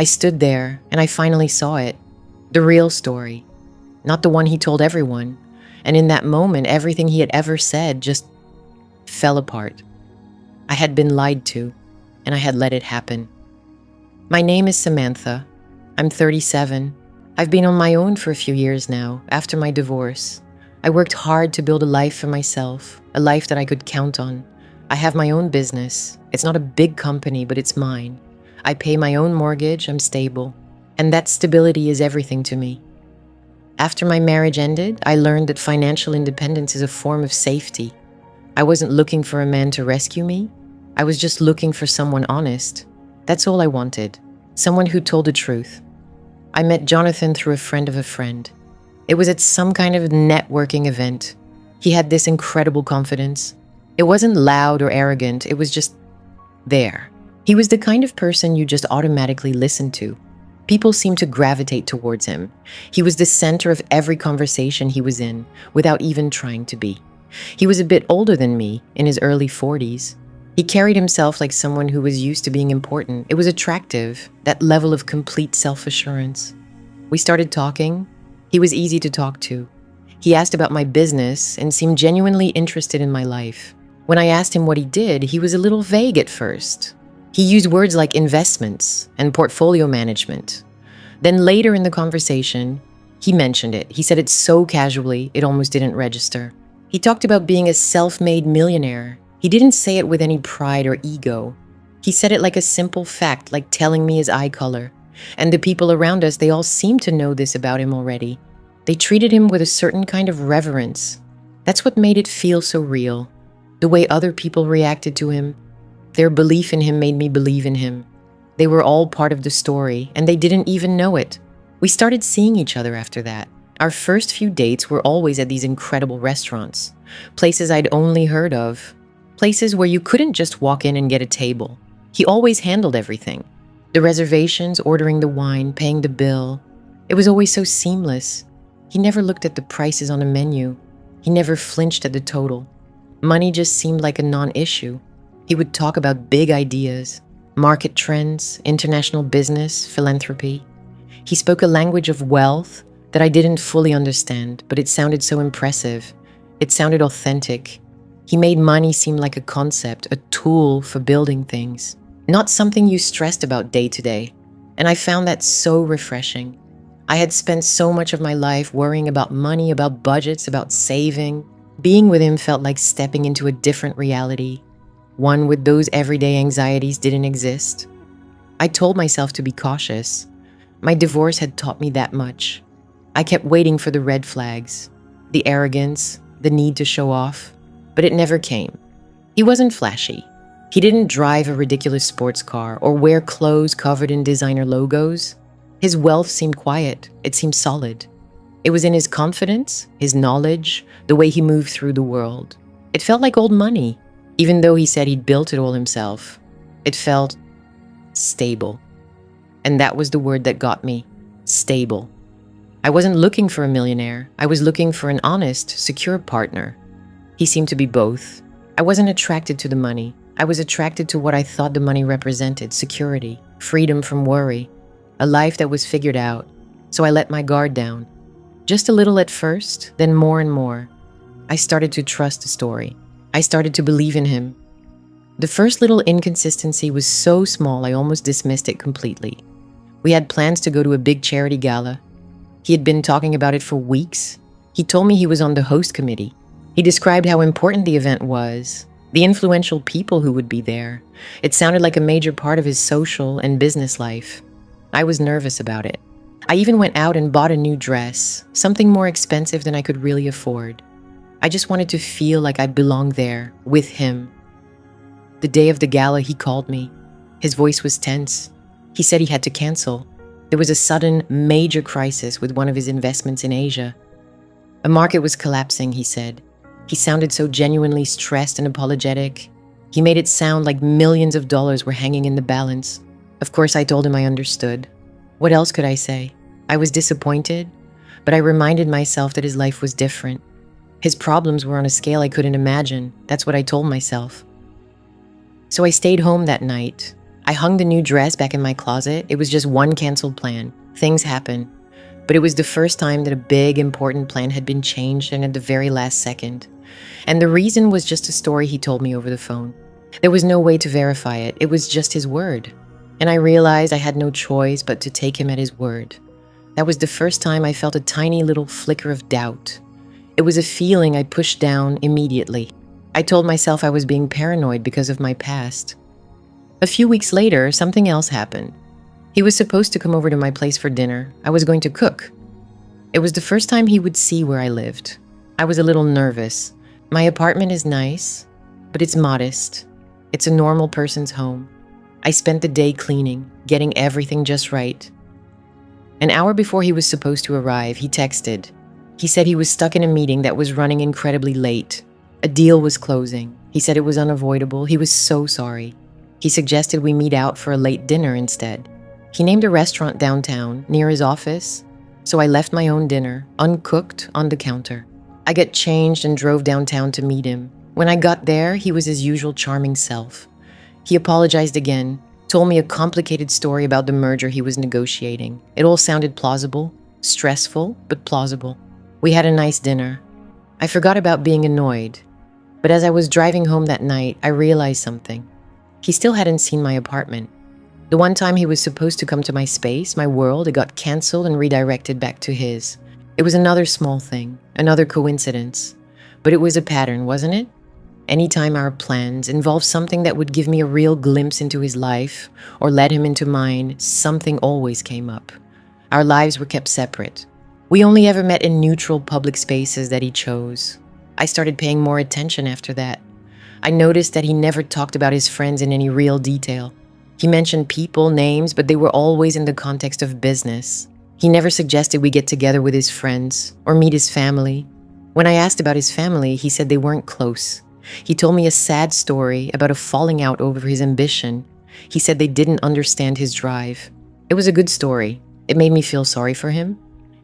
I stood there and I finally saw it. The real story, not the one he told everyone. And in that moment, everything he had ever said just fell apart. I had been lied to, and I had let it happen. My name is Samantha. I'm 37. I've been on my own for a few years now, after my divorce. I worked hard to build a life for myself, a life that I could count on. I have my own business. It's not a big company, but it's mine. I pay my own mortgage, I'm stable. And that stability is everything to me. After my marriage ended, I learned that financial independence is a form of safety. I wasn't looking for a man to rescue me. I was just looking for someone honest. That's all I wanted. Someone who told the truth. I met Jonathan through a friend of a friend. It was at some kind of networking event. He had this incredible confidence. It wasn't loud or arrogant, it was just there. He was the kind of person you just automatically listen to. People seemed to gravitate towards him. He was the center of every conversation he was in, without even trying to be. He was a bit older than me, in his early 40s. He carried himself like someone who was used to being important. It was attractive, that level of complete self-assurance. We started talking. He was easy to talk to. He asked about my business and seemed genuinely interested in my life. When I asked him what he did, he was a little vague at first. He used words like investments and portfolio management. Then later in the conversation, he mentioned it. He said it so casually, it almost didn't register. He talked about being a self-made millionaire. He didn't say it with any pride or ego. He said it like a simple fact, like telling me his eye color. And the people around us, they all seemed to know this about him already. They treated him with a certain kind of reverence. That's what made it feel so real. The way other people reacted to him. Their belief in him made me believe in him. They were all part of the story, and they didn't even know it. We started seeing each other after that. Our first few dates were always at these incredible restaurants, places I'd only heard of, places where you couldn't just walk in and get a table. He always handled everything. The reservations, ordering the wine, paying the bill. It was always so seamless. He never looked at the prices on a menu. He never flinched at the total. Money just seemed like a non-issue. He would talk about big ideas, market trends, international business, philanthropy. He spoke a language of wealth that I didn't fully understand, but it sounded so impressive. It sounded authentic. He made money seem like a concept, a tool for building things, not something you stressed about day to day. And I found that so refreshing. I had spent so much of my life worrying about money, about budgets, about saving. Being with him felt like stepping into a different reality. One with those everyday anxieties didn't exist. I told myself to be cautious. My divorce had taught me that much. I kept waiting for the red flags, the arrogance, the need to show off, but it never came. He wasn't flashy. He didn't drive a ridiculous sports car or wear clothes covered in designer logos. His wealth seemed quiet. It seemed solid. It was in his confidence, his knowledge, the way he moved through the world. It felt like old money. Even though he said he'd built it all himself, it felt stable. And that was the word that got me, stable. I wasn't looking for a millionaire. I was looking for an honest, secure partner. He seemed to be both. I wasn't attracted to the money. I was attracted to what I thought the money represented, security, freedom from worry, a life that was figured out. So I let my guard down. Just a little at first, then more and more. I started to trust the story. I started to believe in him. The first little inconsistency was so small I almost dismissed it completely. We had plans to go to a big charity gala. He had been talking about it for weeks. He told me he was on the host committee. He described how important the event was, the influential people who would be there. It sounded like a major part of his social and business life. I was nervous about it. I even went out and bought a new dress, something more expensive than I could really afford. I just wanted to feel like I belonged there, with him. The day of the gala, he called me. His voice was tense. He said he had to cancel. There was a sudden, major crisis with one of his investments in Asia. A market was collapsing, he said. He sounded so genuinely stressed and apologetic. He made it sound like millions of dollars were hanging in the balance. Of course, I told him I understood. What else could I say? I was disappointed, but I reminded myself that his life was different. His problems were on a scale I couldn't imagine. That's what I told myself. So I stayed home that night. I hung the new dress back in my closet. It was just one canceled plan. Things happen. But it was the first time that a big, important plan had been changed and at the very last second. And the reason was just a story he told me over the phone. There was no way to verify it. It was just his word. And I realized I had no choice but to take him at his word. That was the first time I felt a tiny little flicker of doubt. It was a feeling I pushed down immediately. I told myself I was being paranoid because of my past. A few weeks later, something else happened. He was supposed to come over to my place for dinner. I was going to cook. It was the first time he would see where I lived. I was a little nervous. My apartment is nice, but it's modest. It's a normal person's home. I spent the day cleaning, getting everything just right. An hour before he was supposed to arrive, he texted. He said he was stuck in a meeting that was running incredibly late. A deal was closing. He said it was unavoidable. He was so sorry. He suggested we meet out for a late dinner instead. He named a restaurant downtown, near his office, so I left my own dinner, uncooked, on the counter. I got changed and drove downtown to meet him. When I got there, he was his usual charming self. He apologized again, told me a complicated story about the merger he was negotiating. It all sounded plausible, stressful, but plausible. We had a nice dinner. I forgot about being annoyed, but as I was driving home that night, I realized something. He still hadn't seen my apartment. The one time he was supposed to come to my space, my world, it got canceled and redirected back to his. It was another small thing, another coincidence. But it was a pattern, wasn't it? Anytime our plans involved something that would give me a real glimpse into his life or led him into mine, something always came up. Our lives were kept separate. We only ever met in neutral public spaces that he chose. I started paying more attention after that. I noticed that he never talked about his friends in any real detail. He mentioned people, names, but they were always in the context of business. He never suggested we get together with his friends or meet his family. When I asked about his family, he said they weren't close. He told me a sad story about a falling out over his ambition. He said they didn't understand his drive. It was a good story. It made me feel sorry for him.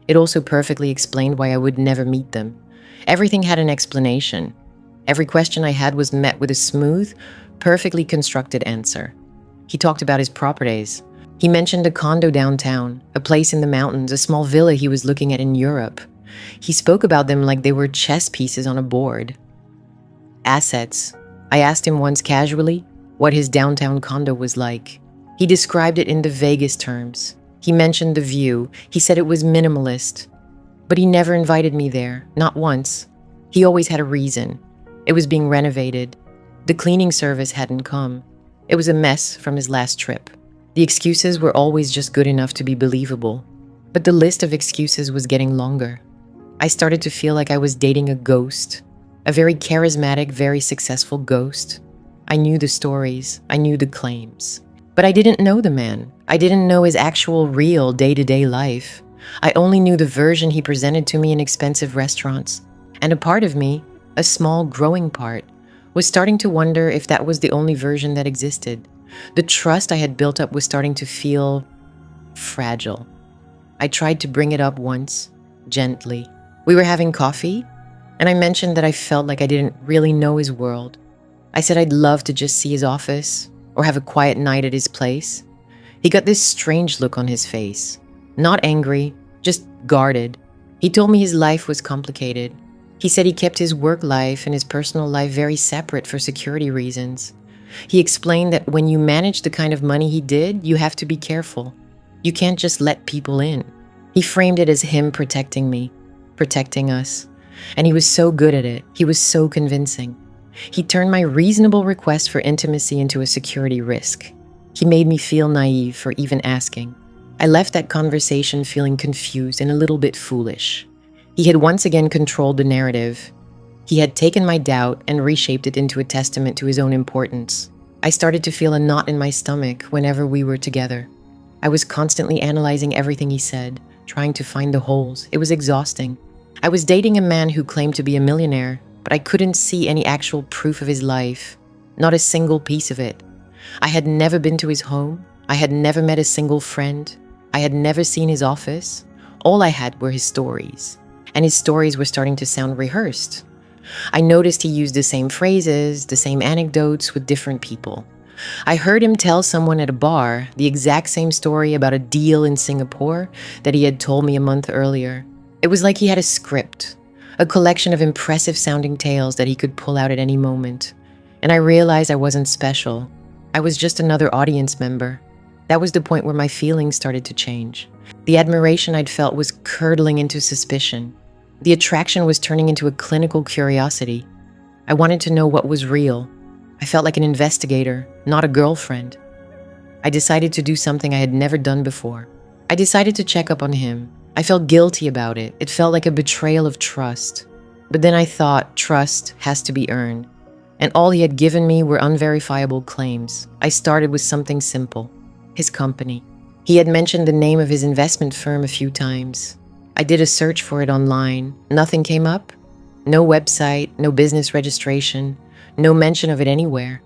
It also perfectly explained why I would never meet them. Everything had an explanation. Every question I had was met with a smooth, perfectly constructed answer. He talked about his properties. He mentioned a condo downtown, a place in the mountains, a small villa he was looking at in Europe. He spoke about them like they were chess pieces on a board. Assets. I asked him once casually what his downtown condo was like. He described it in the vaguest terms. He mentioned the view. He said it was minimalist. But he never invited me there, not once. He always had a reason. It was being renovated. The cleaning service hadn't come. It was a mess from his last trip. The excuses were always just good enough to be believable. But the list of excuses was getting longer. I started to feel like I was dating a ghost. A very charismatic, very successful ghost. I knew the stories. I knew the claims. But I didn't know the man. I didn't know his actual, real, day-to-day life. I only knew the version he presented to me in expensive restaurants. And a part of me, a small, growing part, was starting to wonder if that was the only version that existed. The trust I had built up was starting to feel fragile. I tried to bring it up once, gently. We were having coffee, and I mentioned that I felt like I didn't really know his world. I said I'd love to just see his office or have a quiet night at his place. He got this strange look on his face. Not angry, just guarded. He told me his life was complicated. He said he kept his work life and his personal life very separate for security reasons. He explained that when you manage the kind of money he did, you have to be careful. You can't just let people in. He framed it as him protecting me, protecting us. And he was so good at it. He was so convincing. He turned my reasonable request for intimacy into a security risk. He made me feel naive for even asking. I left that conversation feeling confused and a little bit foolish. He had once again controlled the narrative. He had taken my doubt and reshaped it into a testament to his own importance. I started to feel a knot in my stomach whenever we were together. I was constantly analyzing everything he said, trying to find the holes. It was exhausting. I was dating a man who claimed to be a millionaire, but I couldn't see any actual proof of his life, not a single piece of it. I had never been to his home. I had never met a single friend. I had never seen his office. All I had were his stories, and his stories were starting to sound rehearsed. I noticed he used the same phrases, the same anecdotes with different people. I heard him tell someone at a bar the exact same story about a deal in Singapore that he had told me a month earlier. It was like he had a script, a collection of impressive sounding tales that he could pull out at any moment. And I realized I wasn't special. I was just another audience member. That was the point where my feelings started to change. The admiration I'd felt was curdling into suspicion. The attraction was turning into a clinical curiosity. I wanted to know what was real. I felt like an investigator, not a girlfriend. I decided to do something I had never done before. I decided to check up on him. I felt guilty about it. It felt like a betrayal of trust. But then I thought trust has to be earned. And all he had given me were unverifiable claims. I started with something simple: his company. He had mentioned the name of his investment firm a few times. I did a search for it online. Nothing came up. No website, no business registration, no mention of it anywhere.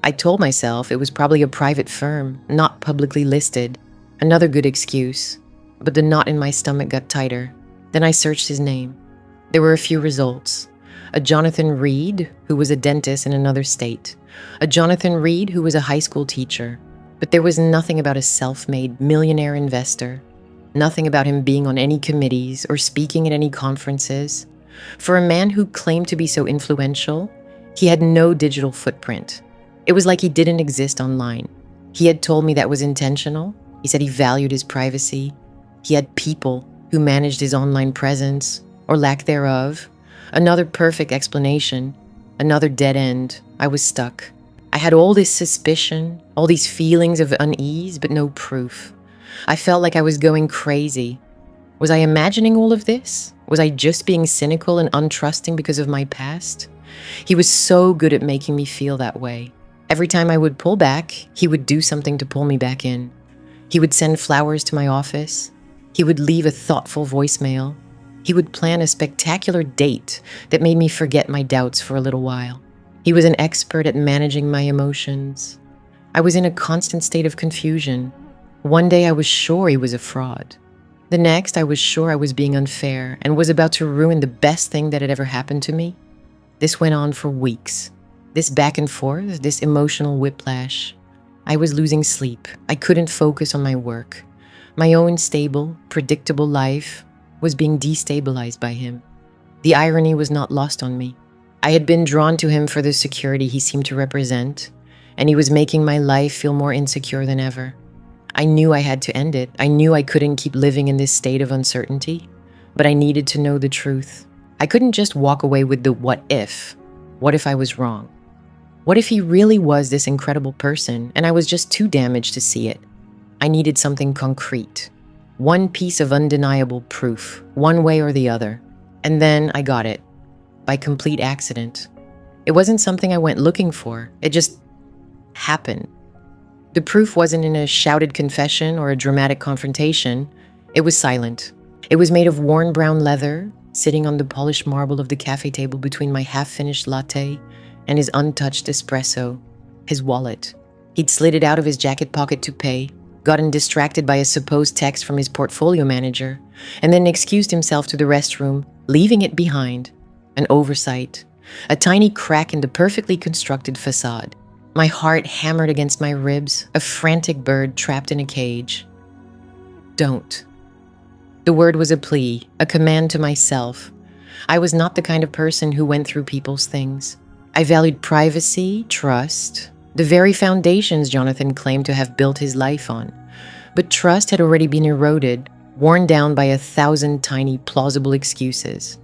I told myself it was probably a private firm, not publicly listed. Another good excuse. But the knot in my stomach got tighter. Then I searched his name. There were a few results. A Jonathan Reed, who was a dentist in another state. A Jonathan Reed, who was a high school teacher. But there was nothing about a self-made millionaire investor. Nothing about him being on any committees or speaking at any conferences. For a man who claimed to be so influential, he had no digital footprint. It was like he didn't exist online. He had told me that was intentional. He said he valued his privacy. He had people who managed his online presence, or lack thereof. Another perfect explanation. Another dead end. I was stuck. I had all this suspicion, all these feelings of unease, but no proof. I felt like I was going crazy. Was I imagining all of this? Was I just being cynical and untrusting because of my past? He was so good at making me feel that way. Every time I would pull back, he would do something to pull me back in. He would send flowers to my office. He would leave a thoughtful voicemail. He would plan a spectacular date that made me forget my doubts for a little while. He was an expert at managing my emotions. I was in a constant state of confusion. One day I was sure he was a fraud. The next I was sure I was being unfair and was about to ruin the best thing that had ever happened to me. This went on for weeks. This back and forth, this emotional whiplash. I was losing sleep. I couldn't focus on my work. My own stable, predictable life was being destabilized by him. The irony was not lost on me. I had been drawn to him for the security he seemed to represent, and he was making my life feel more insecure than ever. I knew I had to end it. I knew I couldn't keep living in this state of uncertainty, but I needed to know the truth. I couldn't just walk away with the what if. What if I was wrong? What if he really was this incredible person and I was just too damaged to see it? I needed something concrete. One piece of undeniable proof, one way or the other. And then I got it. By complete accident. It wasn't something I went looking for. It just happened. The proof wasn't in a shouted confession or a dramatic confrontation. It was silent. It was made of worn brown leather, sitting on the polished marble of the cafe table between my half-finished latte and his untouched espresso, his wallet. He'd slid it out of his jacket pocket to pay, gotten distracted by a supposed text from his portfolio manager, and then excused himself to the restroom, leaving it behind. An oversight, a tiny crack in the perfectly constructed facade. My heart hammered against my ribs, a frantic bird trapped in a cage. Don't. The word was a plea, a command to myself. I was not the kind of person who went through people's things. I valued privacy, trust, the very foundations Jonathan claimed to have built his life on. But trust had already been eroded, worn down by 1,000 tiny, plausible excuses.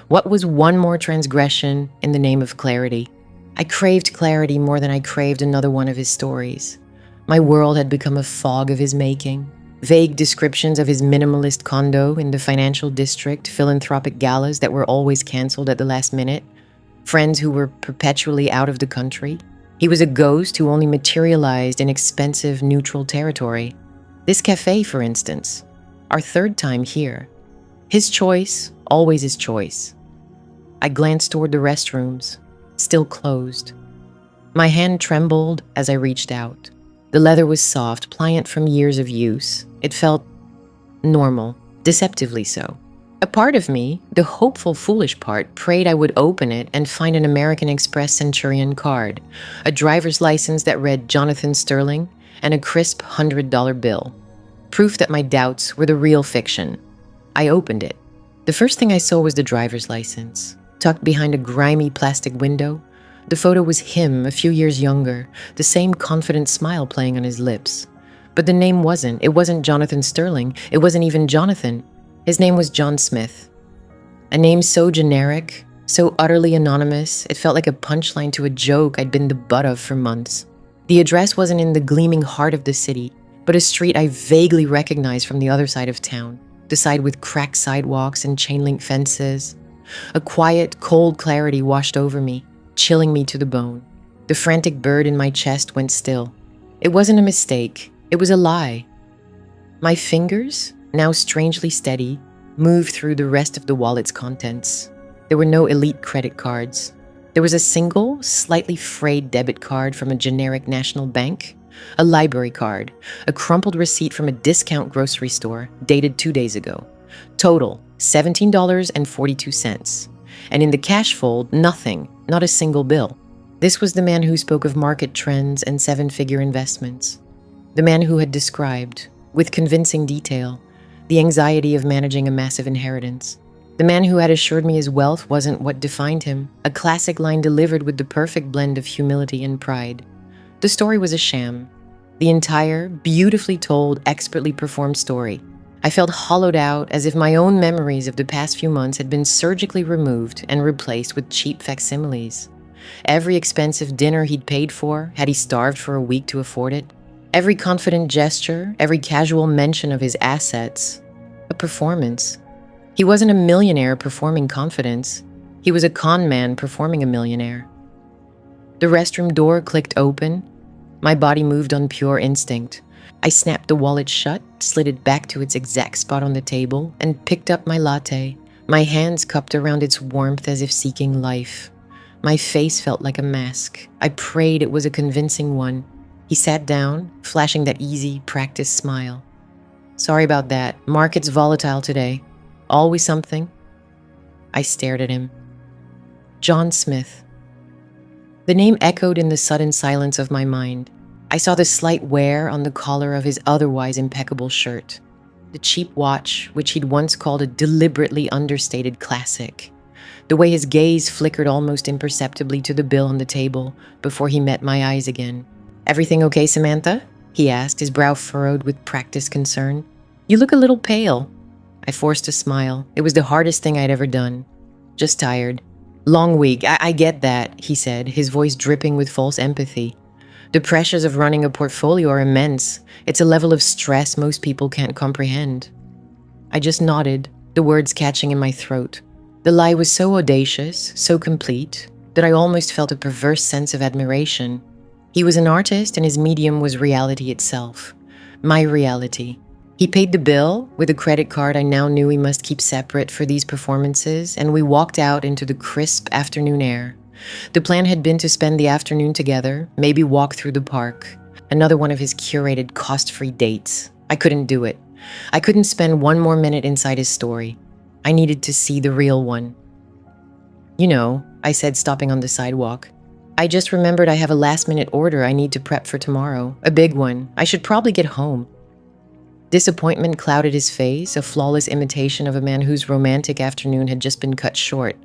What was one more transgression in the name of clarity? I craved clarity more than I craved another one of his stories. My world had become a fog of his making. Vague descriptions of his minimalist condo in the financial district, philanthropic galas that were always canceled at the last minute, friends who were perpetually out of the country. He was a ghost who only materialized in expensive, neutral territory. This cafe, for instance, our third time here. His choice, always his choice. I glanced toward the restrooms, still closed. My hand trembled as I reached out. The leather was soft, pliant from years of use. It felt normal, deceptively so. A part of me, the hopeful, foolish part, prayed I would open it and find an American Express Centurion card, a driver's license that read Jonathan Sterling, and a crisp $100 bill. Proof that my doubts were the real fiction. I opened it. The first thing I saw was the driver's license. Tucked behind a grimy plastic window, the photo was him, a few years younger, the same confident smile playing on his lips. But the name wasn't. It wasn't Jonathan Sterling. It wasn't even Jonathan. His name was John Smith. A name so generic, so utterly anonymous, it felt like a punchline to a joke I'd been the butt of for months. The address wasn't in the gleaming heart of the city, but a street I vaguely recognized from the other side of town, the side with cracked sidewalks and chain-link fences. A quiet, cold clarity washed over me, chilling me to the bone. The frantic bird in my chest went still. It wasn't a mistake. It was a lie. My fingers, now strangely steady, moved through the rest of the wallet's contents. There were no elite credit cards. There was a single, slightly frayed debit card from a generic national bank, a library card, a crumpled receipt from a discount grocery store dated 2 days ago. Total, $17.42. And in the cash fold, nothing, not a single bill. This was the man who spoke of market trends and seven-figure investments. The man who had described, with convincing detail, the anxiety of managing a massive inheritance. The man who had assured me his wealth wasn't what defined him, a classic line delivered with the perfect blend of humility and pride. The story was a sham. The entire, beautifully told, expertly performed story. I felt hollowed out, as if my own memories of the past few months had been surgically removed and replaced with cheap facsimiles. Every expensive dinner he'd paid for, had he starved for a week to afford it. Every confident gesture, every casual mention of his assets, a performance. He wasn't a millionaire performing confidence. He was a con man performing a millionaire. The restroom door clicked open. My body moved on pure instinct. I snapped the wallet shut, slid it back to its exact spot on the table, and picked up my latte, my hands cupped around its warmth as if seeking life. My face felt like a mask. I prayed it was a convincing one. He sat down, flashing that easy, practiced smile. Sorry about that. Market's volatile today. Always something. I stared at him. John Smith. The name echoed in the sudden silence of my mind. I saw the slight wear on the collar of his otherwise impeccable shirt. The cheap watch, which he'd once called a deliberately understated classic. The way his gaze flickered almost imperceptibly to the bill on the table before he met my eyes again. "Everything okay, Samantha?" he asked, his brow furrowed with practiced concern. "You look a little pale." I forced a smile. It was the hardest thing I'd ever done. "Just tired." "Long week. I get that," he said, his voice dripping with false empathy. "The pressures of running a portfolio are immense. It's a level of stress most people can't comprehend." I just nodded, the words catching in my throat. The lie was so audacious, so complete, that I almost felt a perverse sense of admiration. He was an artist and his medium was reality itself. My reality. He paid the bill with a credit card I now knew we must keep separate for these performances, and we walked out into the crisp afternoon air. The plan had been to spend the afternoon together, maybe walk through the park. Another one of his curated cost-free dates. I couldn't do it. I couldn't spend one more minute inside his story. I needed to see the real one. "You know," I said, stopping on the sidewalk, "I just remembered I have a last-minute order I need to prep for tomorrow. A big one. I should probably get home." Disappointment clouded his face, a flawless imitation of a man whose romantic afternoon had just been cut short.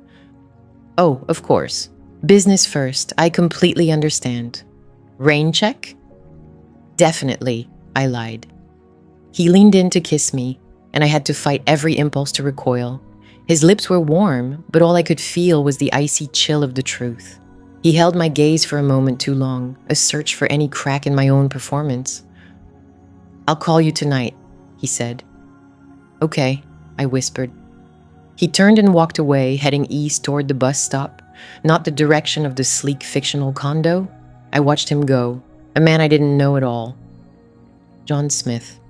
"Oh, of course. Business first. I completely understand. Rain check?" "Definitely," I lied. He leaned in to kiss me, and I had to fight every impulse to recoil. His lips were warm, but all I could feel was the icy chill of the truth. He held my gaze for a moment too long, a search for any crack in my own performance. "I'll call you tonight," he said. "Okay," I whispered. He turned and walked away, heading east toward the bus stop, not the direction of the sleek fictional condo. I watched him go, a man I didn't know at all. John Smith.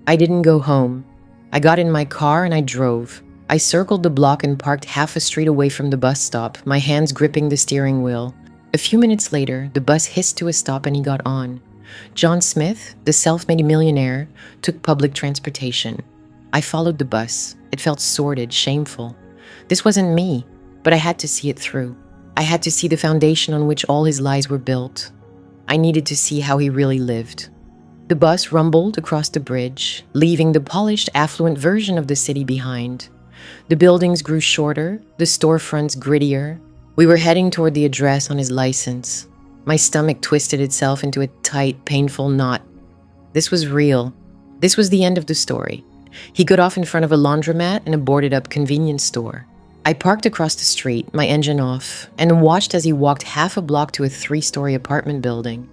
I didn't go home. I got in my car and I drove. I circled the block and parked half a street away from the bus stop, my hands gripping the steering wheel. A few minutes later, the bus hissed to a stop and he got on. John Smith, the self-made millionaire, took public transportation. I followed the bus. It felt sordid, shameful. This wasn't me, but I had to see it through. I had to see the foundation on which all his lies were built. I needed to see how he really lived. The bus rumbled across the bridge, leaving the polished, affluent version of the city behind. The buildings grew shorter, the storefronts grittier. We were heading toward the address on his license. My stomach twisted itself into a tight, painful knot. This was real. This was the end of the story. He got off in front of a laundromat and a boarded-up convenience store. I parked across the street, my engine off, and watched as he walked half a block to a 3-story apartment building.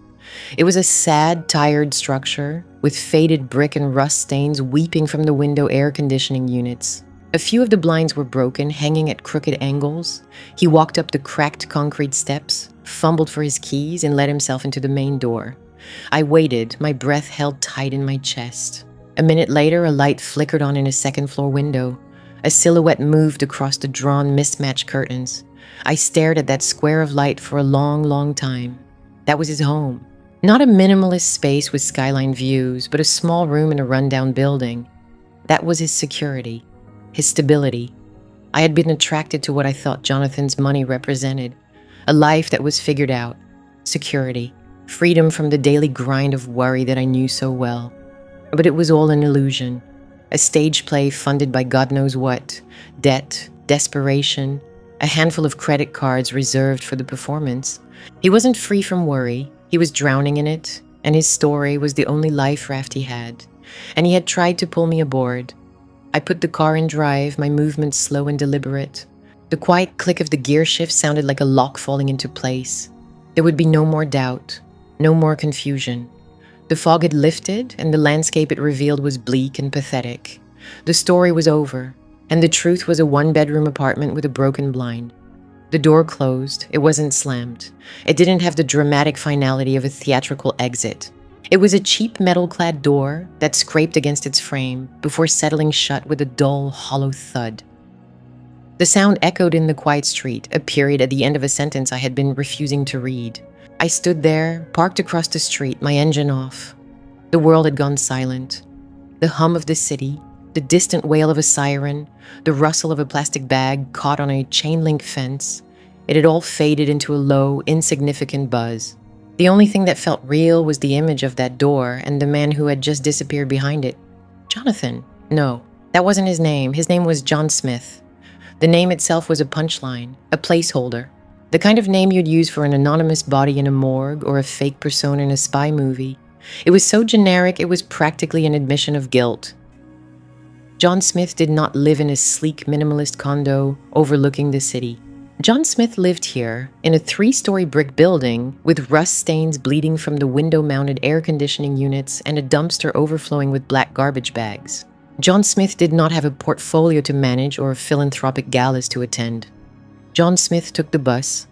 It was a sad, tired structure, with faded brick and rust stains weeping from the window air conditioning units. A few of the blinds were broken, hanging at crooked angles. He walked up the cracked concrete steps, fumbled for his keys, and let himself into the main door. I waited, my breath held tight in my chest. A minute later, a light flickered on in a second-floor window. A silhouette moved across the drawn, mismatched curtains. I stared at that square of light for a long, long time. That was his home. Not a minimalist space with skyline views, but a small room in a rundown building. That was his security, his stability. I had been attracted to what I thought Jonathan's money represented. A life that was figured out. Security. Freedom from the daily grind of worry that I knew so well. But it was all an illusion. A stage play funded by God knows what. Debt, desperation, a handful of credit cards reserved for the performance. He wasn't free from worry. He was drowning in it, and his story was the only life raft he had. And he had tried to pull me aboard. I put the car in drive, my movements slow and deliberate. The quiet click of the gear shift sounded like a lock falling into place. There would be no more doubt, no more confusion. The fog had lifted, and the landscape it revealed was bleak and pathetic. The story was over, and the truth was a 1-bedroom apartment with a broken blind. The door closed. It wasn't slammed. It didn't have the dramatic finality of a theatrical exit. It was a cheap metal-clad door that scraped against its frame before settling shut with a dull, hollow thud. The sound echoed in the quiet street, a period at the end of a sentence I had been refusing to read. I stood there, parked across the street, my engine off. The world had gone silent. The hum of the city, the distant wail of a siren, the rustle of a plastic bag caught on a chain-link fence, it had all faded into a low, insignificant buzz. The only thing that felt real was the image of that door and the man who had just disappeared behind it. Jonathan. No, that wasn't his name. His name was John Smith. The name itself was a punchline, a placeholder. The kind of name you'd use for an anonymous body in a morgue or a fake persona in a spy movie. It was so generic, it was practically an admission of guilt. John Smith did not live in a sleek minimalist condo overlooking the city. John Smith lived here in a 3-story brick building with rust stains bleeding from the window-mounted air conditioning units and a dumpster overflowing with black garbage bags. John Smith did not have a portfolio to manage or philanthropic galas to attend. John Smith took the bus.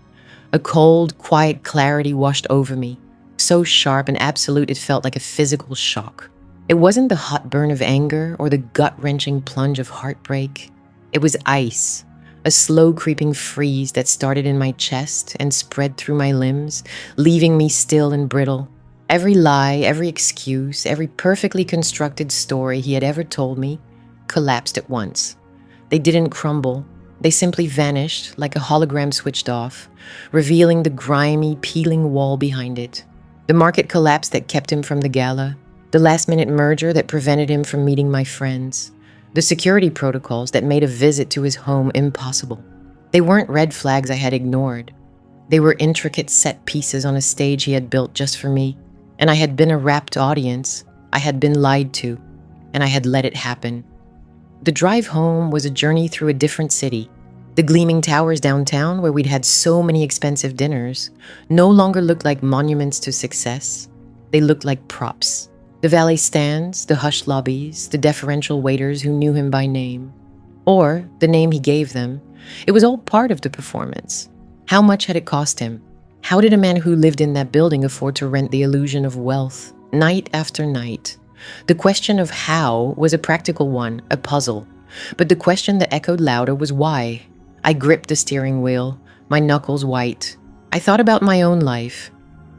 A cold, quiet clarity washed over me, so sharp and absolute it felt like a physical shock. It wasn't the hot burn of anger or the gut-wrenching plunge of heartbreak. It was ice, a slow creeping freeze that started in my chest and spread through my limbs, leaving me still and brittle. Every lie, every excuse, every perfectly constructed story he had ever told me collapsed at once. They didn't crumble. They simply vanished like a hologram switched off, revealing the grimy, peeling wall behind it. The market collapse that kept him from the gala, the last-minute merger that prevented him from meeting my friends, the security protocols that made a visit to his home impossible. They weren't red flags I had ignored. They were intricate set pieces on a stage he had built just for me, and I had been a rapt audience. I had been lied to, and I had let it happen. The drive home was a journey through a different city. The gleaming towers downtown, where we'd had so many expensive dinners, no longer looked like monuments to success. They looked like props. The valet stands, the hushed lobbies, the deferential waiters who knew him by name. Or the name he gave them. It was all part of the performance. How much had it cost him? How did a man who lived in that building afford to rent the illusion of wealth, night after night? The question of how was a practical one, a puzzle. But the question that echoed louder was why. I gripped the steering wheel, my knuckles white. I thought about my own life.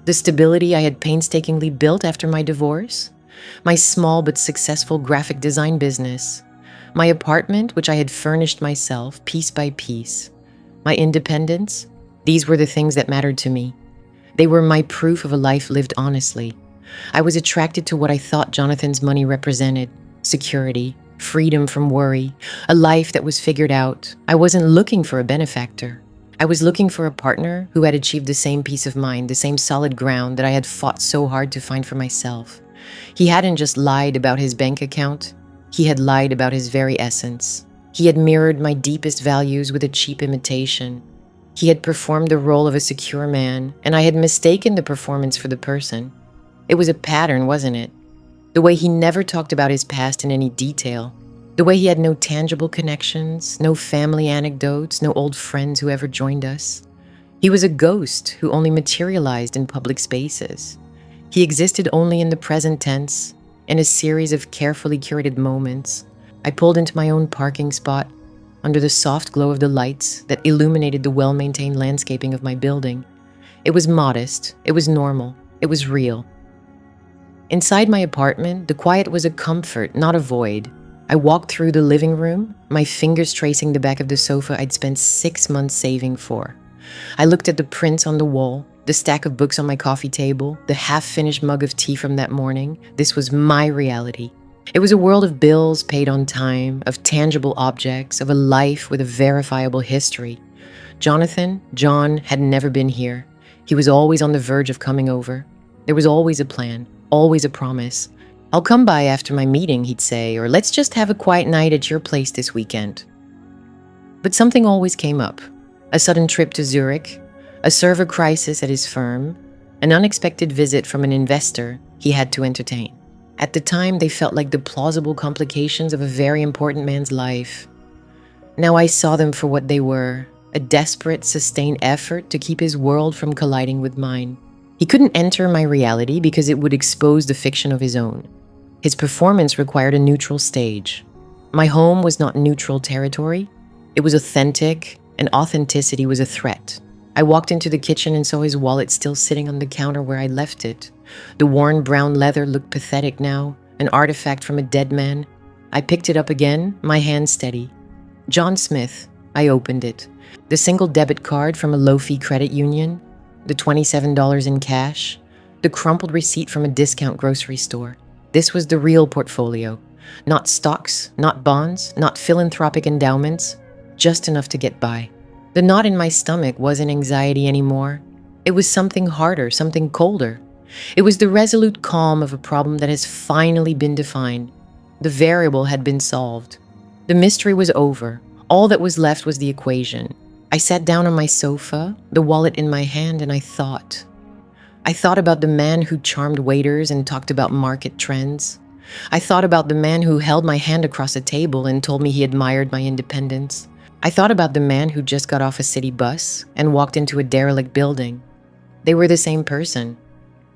The stability I had painstakingly built after my divorce. My small but successful graphic design business. My apartment, which I had furnished myself piece by piece. My independence, these were the things that mattered to me. They were my proof of a life lived honestly. I was attracted to what I thought Jonathan's money represented: security, freedom from worry, a life that was figured out. I wasn't looking for a benefactor. I was looking for a partner who had achieved the same peace of mind, the same solid ground that I had fought so hard to find for myself. He hadn't just lied about his bank account. He had lied about his very essence. He had mirrored my deepest values with a cheap imitation. He had performed the role of a secure man, and I had mistaken the performance for the person. It was a pattern, wasn't it? The way he never talked about his past in any detail. The way he had no tangible connections, no family anecdotes, no old friends who ever joined us. He was a ghost who only materialized in public spaces. He existed only in the present tense, in a series of carefully curated moments. I pulled into my own parking spot under the soft glow of the lights that illuminated the well-maintained landscaping of my building. It was modest, it was normal, it was real. Inside my apartment, the quiet was a comfort, not a void. I walked through the living room, my fingers tracing the back of the sofa I'd spent 6 months saving for. I looked at the prints on the wall, the stack of books on my coffee table, the half-finished mug of tea from that morning. This was my reality. It was a world of bills paid on time, of tangible objects, of a life with a verifiable history. John, had never been here. He was always on the verge of coming over. There was always a plan, always a promise. "I'll come by after my meeting," he'd say, or "let's just have a quiet night at your place this weekend." But something always came up. A sudden trip to Zurich, a server crisis at his firm, an unexpected visit from an investor he had to entertain. At the time, they felt like the plausible complications of a very important man's life. Now I saw them for what they were, a desperate, sustained effort to keep his world from colliding with mine. He couldn't enter my reality because it would expose the fiction of his own. His performance required a neutral stage. My home was not neutral territory. It was authentic, and authenticity was a threat. I walked into the kitchen and saw his wallet still sitting on the counter where I left it. The worn brown leather looked pathetic now, an artifact from a dead man. I picked it up again, my hand steady. John Smith. I opened it. The single debit card from a low-fee credit union, the $27 in cash, the crumpled receipt from a discount grocery store. This was the real portfolio. Not stocks, not bonds, not philanthropic endowments, just enough to get by. The knot in my stomach wasn't anxiety anymore. It was something harder, something colder. It was the resolute calm of a problem that has finally been defined. The variable had been solved. The mystery was over. All that was left was the equation. I sat down on my sofa, the wallet in my hand, and I thought. I thought about the man who charmed waiters and talked about market trends. I thought about the man who held my hand across a table and told me he admired my independence. I thought about the man who just got off a city bus and walked into a derelict building. They were the same person.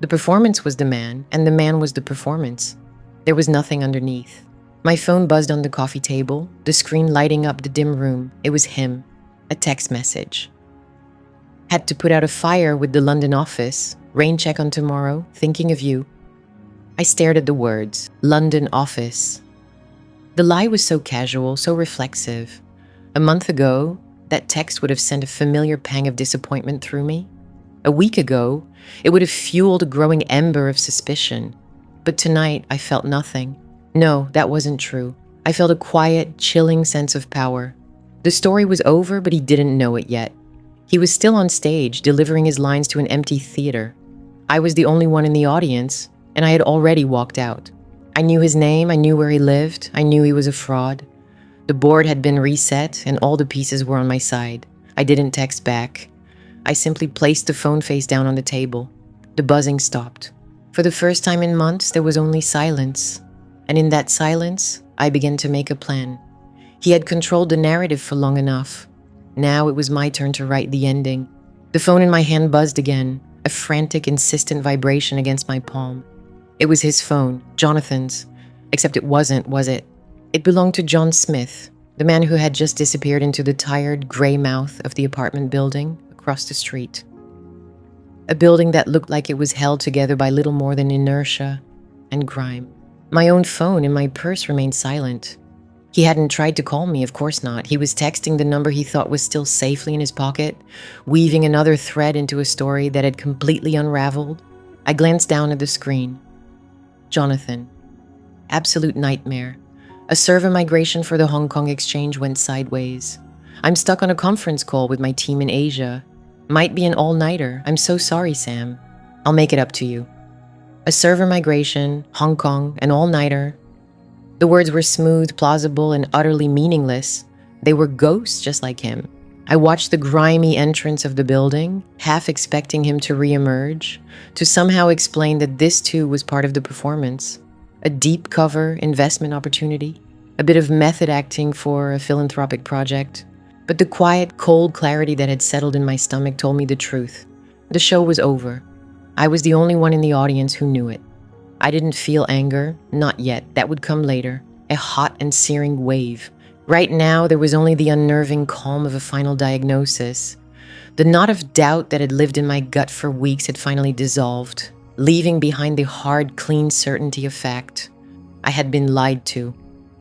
The performance was the man, and the man was the performance. There was nothing underneath. My phone buzzed on the coffee table, the screen lighting up the dim room. It was him. A text message. Had to put out a fire with the London office. Rain check on tomorrow. Thinking of you. I stared at the words. London office. The lie was so casual, so reflexive. A month ago, that text would have sent a familiar pang of disappointment through me. A week ago, it would have fueled a growing ember of suspicion. But tonight, I felt nothing. No, that wasn't true. I felt a quiet, chilling sense of power. The story was over, but he didn't know it yet. He was still on stage, delivering his lines to an empty theater. I was the only one in the audience, and I had already walked out. I knew his name, I knew where he lived, I knew he was a fraud. The board had been reset, and all the pieces were on my side. I didn't text back. I simply placed the phone face down on the table. The buzzing stopped. For the first time in months, there was only silence. And in that silence, I began to make a plan. He had controlled the narrative for long enough. Now it was my turn to write the ending. The phone in my hand buzzed again, a frantic, insistent vibration against my palm. It was his phone, Jonathan's. Except it wasn't, was it? It belonged to John Smith, the man who had just disappeared into the tired, gray mouth of the apartment building across the street. A building that looked like it was held together by little more than inertia and grime. My own phone in my purse remained silent. He hadn't tried to call me, of course not. He was texting the number he thought was still safely in his pocket, weaving another thread into a story that had completely unraveled. I glanced down at the screen. Jonathan. Absolute nightmare. A server migration for the Hong Kong exchange went sideways. I'm stuck on a conference call with my team in Asia. Might be an all-nighter. I'm so sorry, Sam. I'll make it up to you. A server migration, Hong Kong, an all-nighter. The words were smooth, plausible, and utterly meaningless. They were ghosts just like him. I watched the grimy entrance of the building, half expecting him to reemerge, to somehow explain that this too was part of the performance. A deep cover investment opportunity, a bit of method acting for a philanthropic project. But the quiet, cold clarity that had settled in my stomach told me the truth. The show was over. I was the only one in the audience who knew it. I didn't feel anger, not yet. That would come later, a hot and searing wave. Right now, there was only the unnerving calm of a final diagnosis. The knot of doubt that had lived in my gut for weeks had finally dissolved, leaving behind the hard, clean certainty of fact. I had been lied to,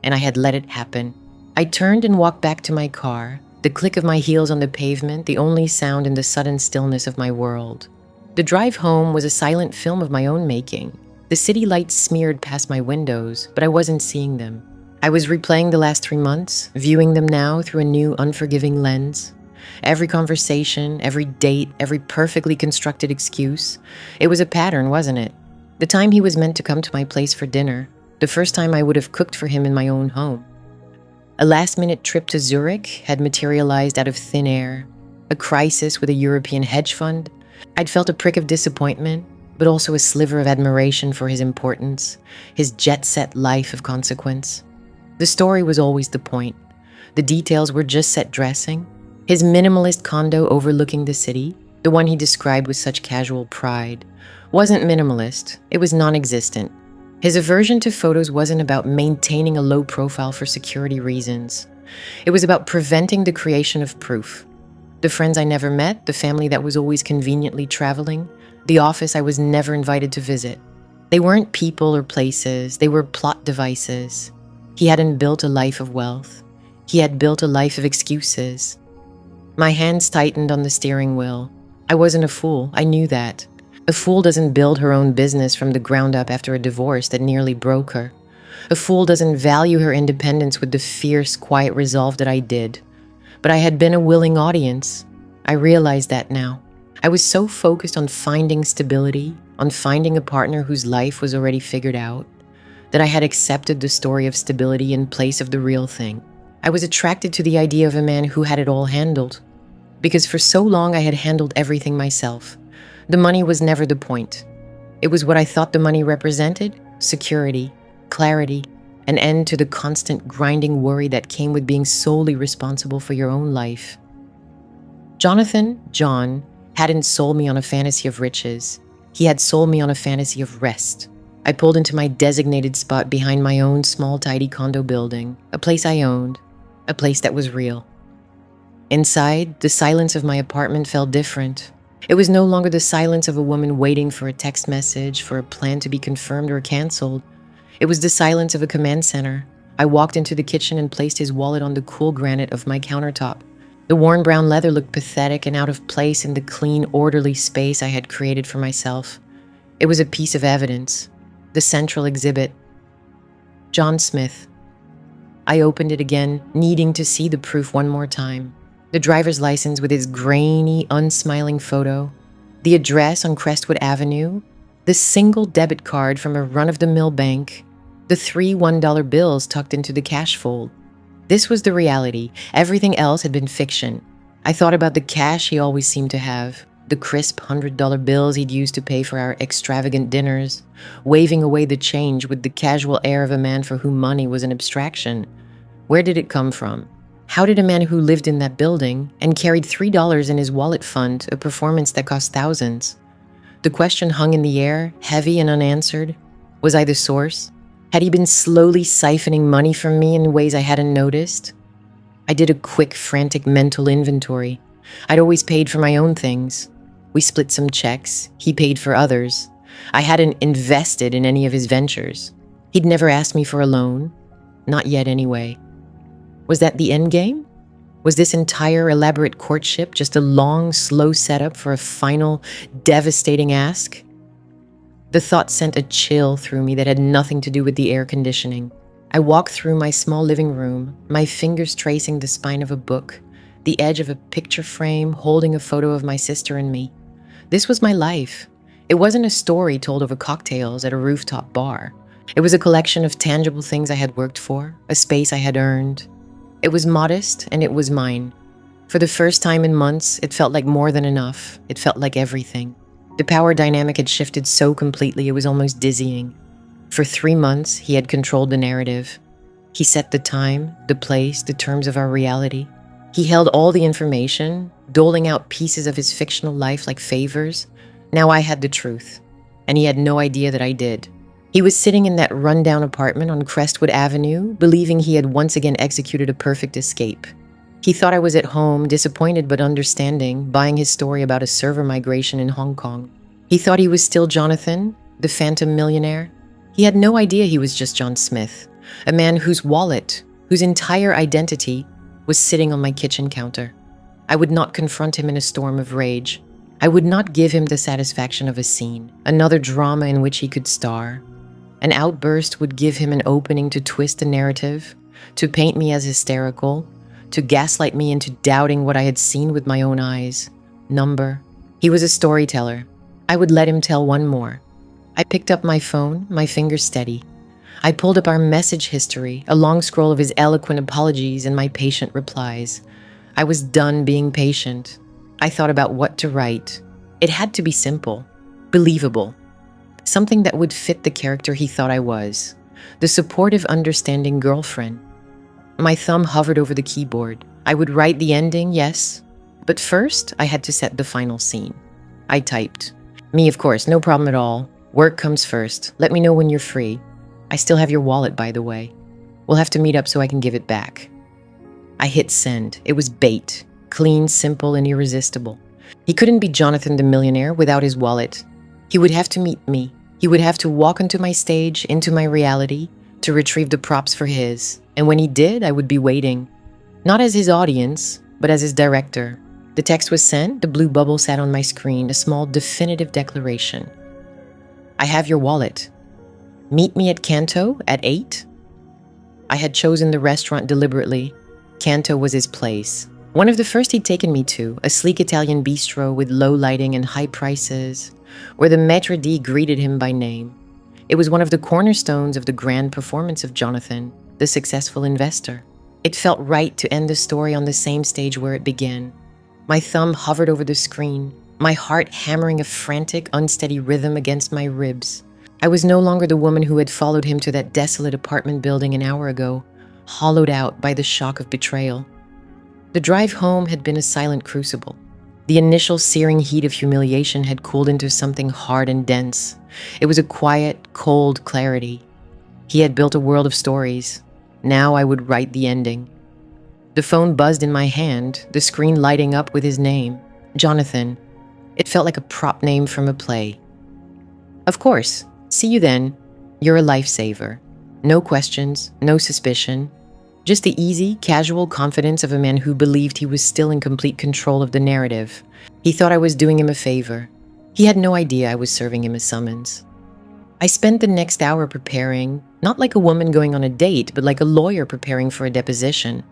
and I had let it happen. I turned and walked back to my car, the click of my heels on the pavement, the only sound in the sudden stillness of my world. The drive home was a silent film of my own making. The city lights smeared past my windows, but I wasn't seeing them. I was replaying the last 3 months, viewing them now through a new, unforgiving lens. Every conversation, every date, every perfectly constructed excuse. It was a pattern, wasn't it? The time he was meant to come to my place for dinner, the first time I would have cooked for him in my own home. A last-minute trip to Zurich had materialized out of thin air. A crisis with a European hedge fund. I'd felt a prick of disappointment, but also a sliver of admiration for his importance, his jet-set life of consequence. The story was always the point. The details were just set dressing. His minimalist condo overlooking the city, the one he described with such casual pride, wasn't minimalist. It was non-existent. His aversion to photos wasn't about maintaining a low profile for security reasons. It was about preventing the creation of proof. The friends I never met, the family that was always conveniently traveling, the office I was never invited to visit. They weren't people or places, they were plot devices. He hadn't built a life of wealth. He had built a life of excuses. My hands tightened on the steering wheel. I wasn't a fool, I knew that. A fool doesn't build her own business from the ground up after a divorce that nearly broke her. A fool doesn't value her independence with the fierce, quiet resolve that I did. But I had been a willing audience. I realized that now. I was so focused on finding stability, on finding a partner whose life was already figured out, that I had accepted the story of stability in place of the real thing. I was attracted to the idea of a man who had it all handled. Because for so long I had handled everything myself. The money was never the point. It was what I thought the money represented: security, clarity, an end to the constant grinding worry that came with being solely responsible for your own life. John, hadn't sold me on a fantasy of riches. He had sold me on a fantasy of rest. I pulled into my designated spot behind my own small, tidy condo building, a place I owned, a place that was real. Inside, the silence of my apartment felt different. It was no longer the silence of a woman waiting for a text message, for a plan to be confirmed or canceled. It was the silence of a command center. I walked into the kitchen and placed his wallet on the cool granite of my countertop. The worn brown leather looked pathetic and out of place in the clean, orderly space I had created for myself. It was a piece of evidence, the central exhibit. John Smith. I opened it again, needing to see the proof one more time. The driver's license with its grainy, unsmiling photo, the address on Crestwood Avenue, the single debit card from a run-of-the-mill bank, the 3 $1 bills tucked into the cash fold. This was the reality. Everything else had been fiction. I thought about the cash he always seemed to have, the crisp $100 bills he'd used to pay for our extravagant dinners, waving away the change with the casual air of a man for whom money was an abstraction. Where did it come from? How did a man who lived in that building and carried $3 in his wallet fund a performance that cost thousands? The question hung in the air, heavy and unanswered. Was I the source? Had he been slowly siphoning money from me in ways I hadn't noticed? I did a quick, frantic mental inventory. I'd always paid for my own things. We split some checks. He paid for others. I hadn't invested in any of his ventures. He'd never asked me for a loan. Not yet, anyway. Was that the end game? Was this entire elaborate courtship just a long, slow setup for a final, devastating ask? The thought sent a chill through me that had nothing to do with the air conditioning. I walked through my small living room, my fingers tracing the spine of a book, the edge of a picture frame holding a photo of my sister and me. This was my life. It wasn't a story told over cocktails at a rooftop bar. It was a collection of tangible things I had worked for, a space I had earned. It was modest, and it was mine. For the first time in months, it felt like more than enough. It felt like everything. The power dynamic had shifted so completely it was almost dizzying. For 3 months, he had controlled the narrative. He set the time, the place, the terms of our reality. He held all the information, doling out pieces of his fictional life like favors. Now I had the truth, and he had no idea that I did. He was sitting in that rundown apartment on Crestwood Avenue, believing he had once again executed a perfect escape. He thought I was at home, disappointed but understanding, buying his story about a server migration in Hong Kong. He thought he was still Jonathan, the phantom millionaire. He had no idea he was just John Smith, a man whose wallet, whose entire identity, was sitting on my kitchen counter. I would not confront him in a storm of rage. I would not give him the satisfaction of a scene, another drama in which he could star. An outburst would give him an opening to twist the narrative, to paint me as hysterical, to gaslight me into doubting what I had seen with my own eyes. Number. He was a storyteller. I would let him tell one more. I picked up my phone, my fingers steady. I pulled up our message history, a long scroll of his eloquent apologies and my patient replies. I was done being patient. I thought about what to write. It had to be simple, believable. Something that would fit the character he thought I was, the supportive, understanding girlfriend. My thumb hovered over the keyboard. I would write the ending, yes, but first I had to set the final scene. I typed. Me, of course, no problem at all. Work comes first. Let me know when you're free. I still have your wallet, by the way. We'll have to meet up so I can give it back. I hit send. It was bait. Clean, simple, and irresistible. He couldn't be Jonathan the millionaire without his wallet. He would have to meet me. He would have to walk onto my stage, into my reality, to retrieve the props for his. And when he did, I would be waiting. Not as his audience, but as his director. The text was sent, the blue bubble sat on my screen, a small definitive declaration. I have your wallet. Meet me at Canto at 8. I had chosen the restaurant deliberately. Canto was his place. One of the first he'd taken me to, a sleek Italian bistro with low lighting and high prices, where the maître d' greeted him by name. It was one of the cornerstones of the grand performance of Jonathan, the successful investor. It felt right to end the story on the same stage where it began. My thumb hovered over the screen, my heart hammering a frantic, unsteady rhythm against my ribs. I was no longer the woman who had followed him to that desolate apartment building an hour ago, hollowed out by the shock of betrayal. The drive home had been a silent crucible. The initial searing heat of humiliation had cooled into something hard and dense. It was a quiet, cold clarity. He had built a world of stories. Now I would write the ending. The phone buzzed in my hand, the screen lighting up with his name, Jonathan. It felt like a prop name from a play. Of course. See you then. You're a lifesaver. No questions, no suspicion. Just the easy, casual confidence of a man who believed he was still in complete control of the narrative. He thought I was doing him a favor. He had no idea I was serving him a summons. I spent the next hour preparing, not like a woman going on a date, but like a lawyer preparing for a deposition.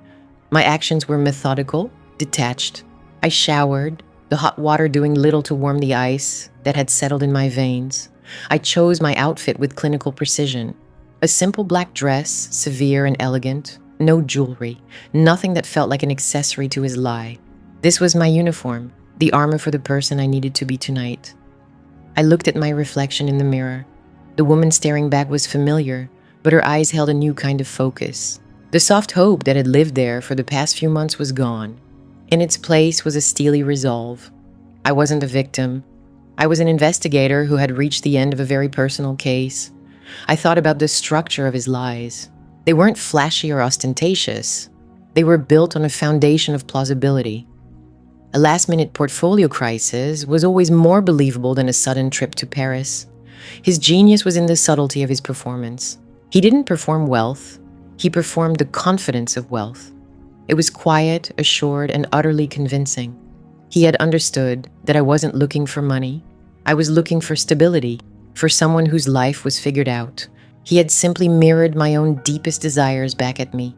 My actions were methodical, detached. I showered, the hot water doing little to warm the ice that had settled in my veins. I chose my outfit with clinical precision. A simple black dress, severe and elegant. No jewelry, nothing that felt like an accessory to his lie. This was my uniform, the armor for the person I needed to be tonight. I looked at my reflection in the mirror. The woman staring back was familiar, but her eyes held a new kind of focus. The soft hope that had lived there for the past few months was gone. In its place was a steely resolve. I wasn't a victim. I was an investigator who had reached the end of a very personal case. I thought about the structure of his lies. They weren't flashy or ostentatious. They were built on a foundation of plausibility. A last-minute portfolio crisis was always more believable than a sudden trip to Paris. His genius was in the subtlety of his performance. He didn't perform wealth. He performed the confidence of wealth. It was quiet, assured, and utterly convincing. He had understood that I wasn't looking for money. I was looking for stability, for someone whose life was figured out. He had simply mirrored my own deepest desires back at me.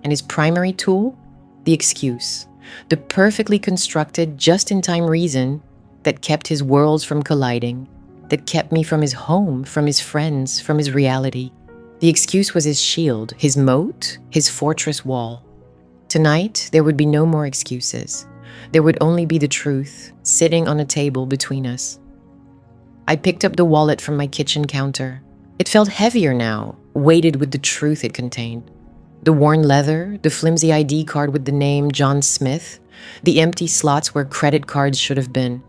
And his primary tool? The excuse. The perfectly constructed, just-in-time reason that kept his worlds from colliding, that kept me from his home, from his friends, from his reality. The excuse was his shield, his moat, his fortress wall. Tonight, there would be no more excuses. There would only be the truth, sitting on a table between us. I picked up the wallet from my kitchen counter. It felt heavier now, weighted with the truth it contained. The worn leather, the flimsy ID card with the name John Smith, the empty slots where credit cards should have been.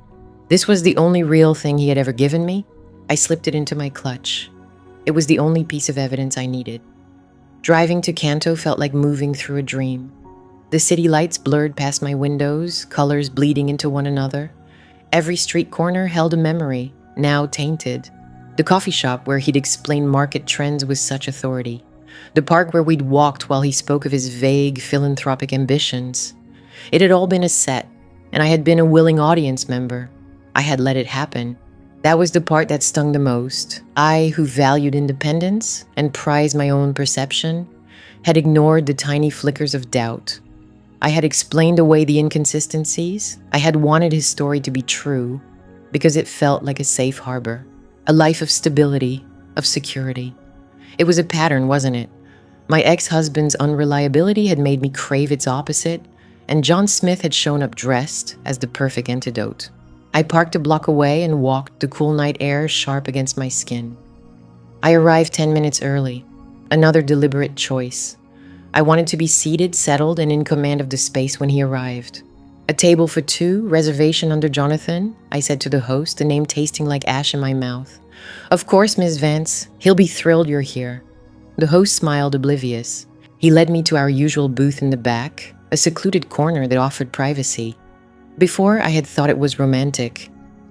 This was the only real thing he had ever given me. I slipped it into my clutch. It was the only piece of evidence I needed. Driving to Kanto felt like moving through a dream. The city lights blurred past my windows, colors bleeding into one another. Every street corner held a memory, now tainted. The coffee shop where he'd explained market trends with such authority. The park where we'd walked while he spoke of his vague philanthropic ambitions. It had all been a set, and I had been a willing audience member. I had let it happen. That was the part that stung the most. I, who valued independence and prized my own perception, had ignored the tiny flickers of doubt. I had explained away the inconsistencies. I had wanted his story to be true because it felt like a safe harbor, a life of stability, of security. It was a pattern, wasn't it? My ex-husband's unreliability had made me crave its opposite, and John Smith had shown up dressed as the perfect antidote. I parked a block away and walked, the cool night air sharp against my skin. I arrived 10 minutes early, another deliberate choice. I wanted to be seated, settled, and in command of the space when he arrived. A table for two, reservation under Jonathan, I said to the host, the name tasting like ash in my mouth. Of course, Miss Vance. He'll be thrilled you're here. The host smiled, oblivious. He led me to our usual booth in the back, a secluded corner that offered privacy. Before, I had thought it was romantic.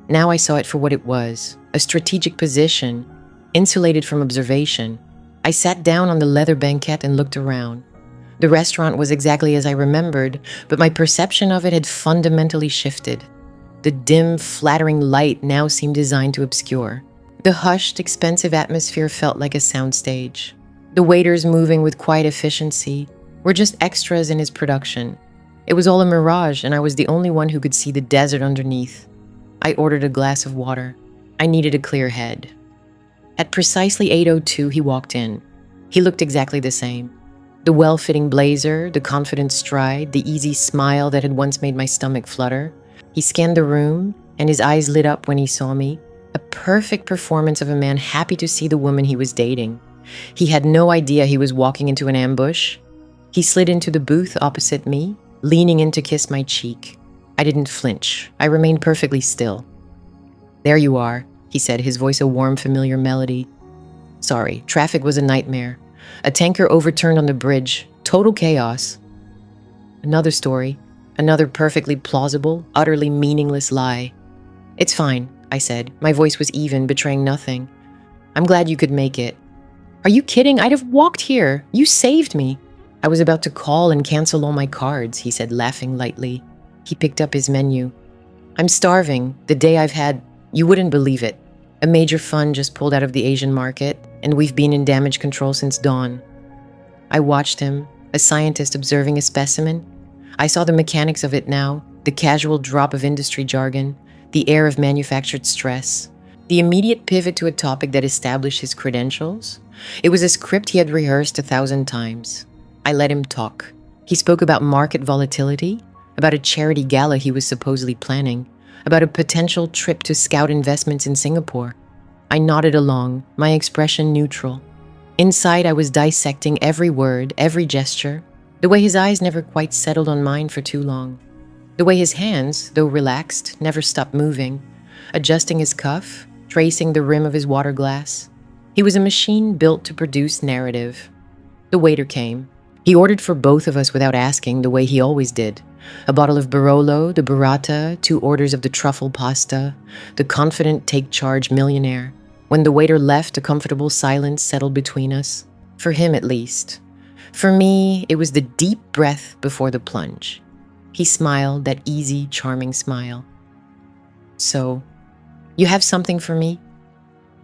Now I saw it for what it was, a strategic position, insulated from observation. I sat down on the leather banquette and looked around. The restaurant was exactly as I remembered, but my perception of it had fundamentally shifted. The dim, flattering light now seemed designed to obscure. The hushed, expensive atmosphere felt like a soundstage. The waiters, moving with quiet efficiency, were just extras in his production. It was all a mirage, and I was the only one who could see the desert underneath. I ordered a glass of water. I needed a clear head. At precisely 8:02, he walked in. He looked exactly the same. The well-fitting blazer, the confident stride, the easy smile that had once made my stomach flutter. He scanned the room, and his eyes lit up when he saw me. A perfect performance of a man happy to see the woman he was dating. He had no idea he was walking into an ambush. He slid into the booth opposite me, leaning in to kiss my cheek. I didn't flinch. I remained perfectly still. "There you are," he said, his voice a warm, familiar melody. "Sorry, traffic was a nightmare. A tanker overturned on the bridge. Total chaos." Another story. Another perfectly plausible, utterly meaningless lie. "It's fine," I said. My voice was even, betraying nothing. "I'm glad you could make it." "Are you kidding? I'd have walked here. You saved me." "I was about to call and cancel all my cards," he said, laughing lightly. He picked up his menu. "I'm starving. The day I've had, you wouldn't believe it. A major fund just pulled out of the Asian market, and we've been in damage control since dawn." I watched him, a scientist observing a specimen. I saw the mechanics of it now, the casual drop of industry jargon, the air of manufactured stress, the immediate pivot to a topic that established his credentials. It was a script he had rehearsed 1,000 times. I let him talk. He spoke about market volatility, about a charity gala he was supposedly planning, about a potential trip to scout investments in Singapore. I nodded along, my expression neutral. Inside, I was dissecting every word, every gesture, the way his eyes never quite settled on mine for too long. The way his hands, though relaxed, never stopped moving, adjusting his cuff, tracing the rim of his water glass. He was a machine built to produce narrative. The waiter came. He ordered for both of us without asking, the way he always did. A bottle of Barolo, the burrata, 2 orders of the truffle pasta, the confident take-charge Millionaire. When the waiter left, a comfortable silence settled between us. For him, at least. For me, it was the deep breath before the plunge. He smiled, that easy, charming smile. So, you have something for me?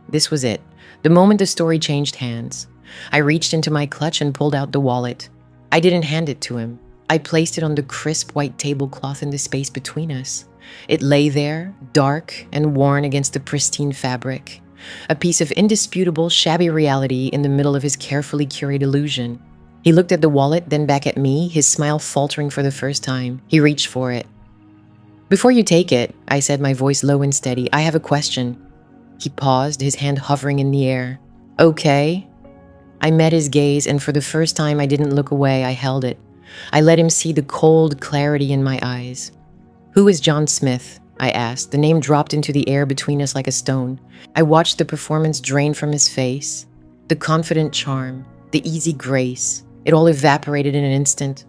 This was it. The moment the story changed hands, I reached into my clutch and pulled out the wallet. I didn't hand it to him. I placed it on the crisp white tablecloth in the space between us. It lay there, dark and worn against the pristine fabric. A piece of indisputable, shabby reality in the middle of his carefully curated illusion. He looked at the wallet, then back at me, his smile faltering for the first time. He reached for it. "Before you take it," I said, my voice low and steady, "I have a question." He paused, his hand hovering in the air. "Okay." I met his gaze, and for the first time I didn't look away, I held it. I let him see the cold clarity in my eyes. "Who is John Smith?" I asked. The name dropped into the air between us like a stone. I watched the performance drain from his face. The confident charm, the easy grace, it all evaporated in an instant.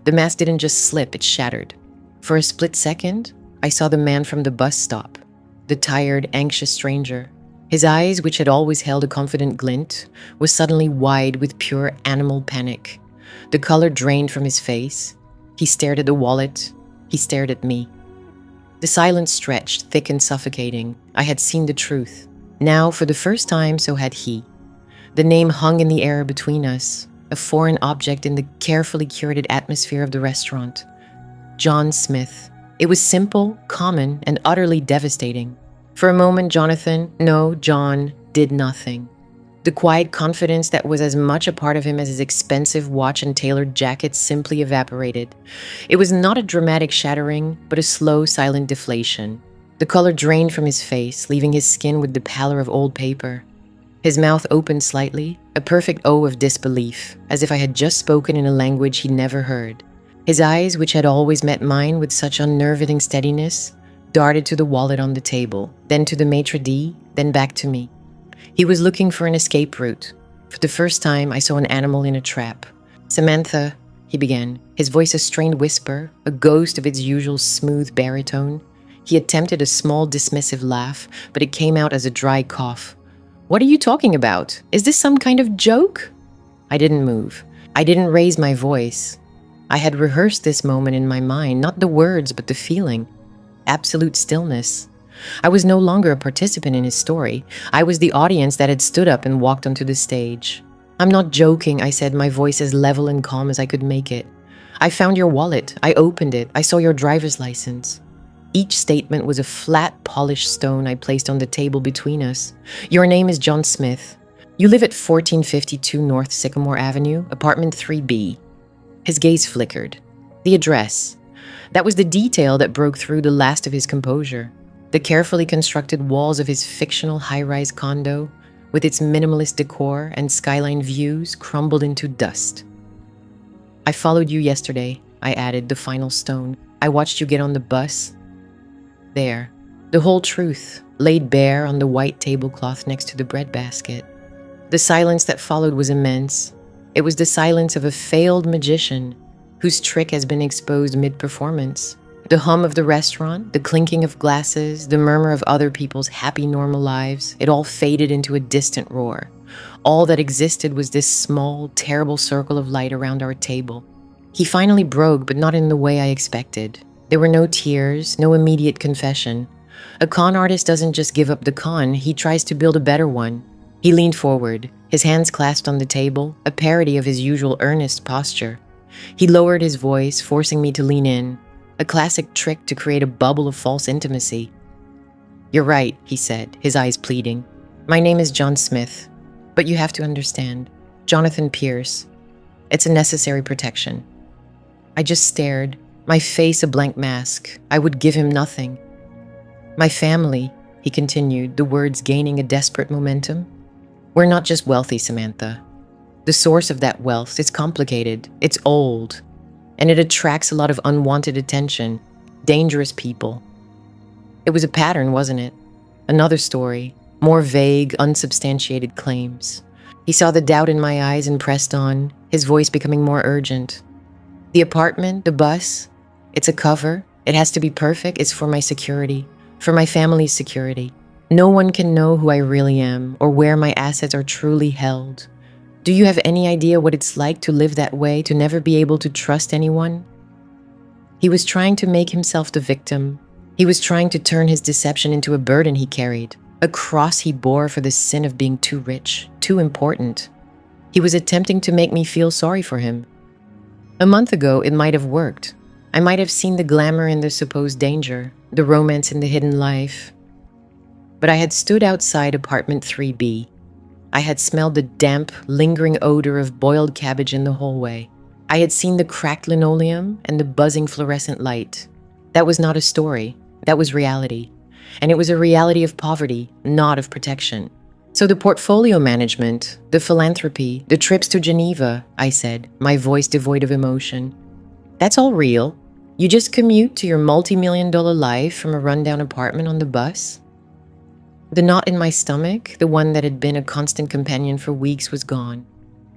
The mask didn't just slip, it shattered. For a split second, I saw the man from the bus stop, the tired, anxious stranger. His eyes, which had always held a confident glint, were suddenly wide with pure animal panic. The color drained from his face. He stared at the wallet. He stared at me. The silence stretched, thick and suffocating. I had seen the truth. Now, for the first time, so had he. The name hung in the air between us, a foreign object in the carefully curated atmosphere of the restaurant. John Smith. It was simple, common, and utterly devastating. For a moment, John did nothing. The quiet confidence that was as much a part of him as his expensive watch and tailored jacket simply evaporated. It was not a dramatic shattering, but a slow, silent deflation. The color drained from his face, leaving his skin with the pallor of old paper. His mouth opened slightly, a perfect O of disbelief, as if I had just spoken in a language he never heard. His eyes, which had always met mine with such unnerving steadiness, darted to the wallet on the table, then to the maitre d', then back to me. He was looking for an escape route. For the first time, I saw an animal in a trap. "Samantha," he began, his voice a strained whisper, a ghost of its usual smooth baritone. He attempted a small dismissive laugh, but it came out as a dry cough. "What are you talking about? Is this some kind of joke?" I didn't move. I didn't raise my voice. I had rehearsed this moment in my mind, not the words, but the feeling. Absolute stillness. I was no longer a participant in his story. I was the audience that had stood up and walked onto the stage. "I'm not joking," I said, my voice as level and calm as I could make it. "I found your wallet. I opened it. I saw your driver's license." Each statement was a flat, polished stone I placed on the table between us. "Your name is John Smith. You live at 1452 North Sycamore Avenue, apartment 3B. His gaze flickered. The address. That was the detail that broke through the last of his composure. The carefully constructed walls of his fictional high-rise condo, with its minimalist decor and skyline views, crumbled into dust. "I followed you yesterday," I added, the final stone. "I watched you get on the bus." There, the whole truth, laid bare on the white tablecloth next to the breadbasket. The silence that followed was immense. It was the silence of a failed magician whose trick has been exposed mid-performance. The hum of the restaurant, the clinking of glasses, the murmur of other people's happy, normal lives, it all faded into a distant roar. All that existed was this small, terrible circle of light around our table. He finally broke, but not in the way I expected. There were no tears, no immediate confession. A con artist doesn't just give up the con, he tries to build a better one. He leaned forward, his hands clasped on the table, a parody of his usual earnest posture. He lowered his voice, forcing me to lean in, a classic trick to create a bubble of false intimacy. "You're right," he said, his eyes pleading. "My name is John Smith, but you have to understand, Jonathan Pierce. It's a necessary protection." I just stared, my face a blank mask. I would give him nothing. "My family," he continued, the words gaining a desperate momentum. "We're not just wealthy, Samantha. The source of that wealth is complicated, it's old, and it attracts a lot of unwanted attention, dangerous people." It was a pattern, wasn't it? Another story, more vague, unsubstantiated claims. He saw the doubt in my eyes and pressed on, his voice becoming more urgent. "The apartment, the bus, it's a cover. It has to be perfect. It's for my security, for my family's security. No one can know who I really am or where my assets are truly held. Do you have any idea what it's like to live that way, to never be able to trust anyone? He was trying to make himself the victim. He was trying to turn his deception into a burden he carried, a cross he bore for the sin of being too rich, too important. He was attempting to make me feel sorry for him. A month ago, it might have worked. I might have seen the glamour in the supposed danger, the romance in the hidden life. But I had stood outside apartment 3B. I had smelled the damp, lingering odor of boiled cabbage in the hallway. I had seen the cracked linoleum and the buzzing fluorescent light. That was not a story. That was reality. And it was a reality of poverty, not of protection. So the portfolio management, the philanthropy, the trips to Geneva, I said, my voice devoid of emotion. That's all real. You just commute to your multi-million-dollar life from a rundown apartment on the bus? The knot in my stomach, the one that had been a constant companion for weeks, was gone.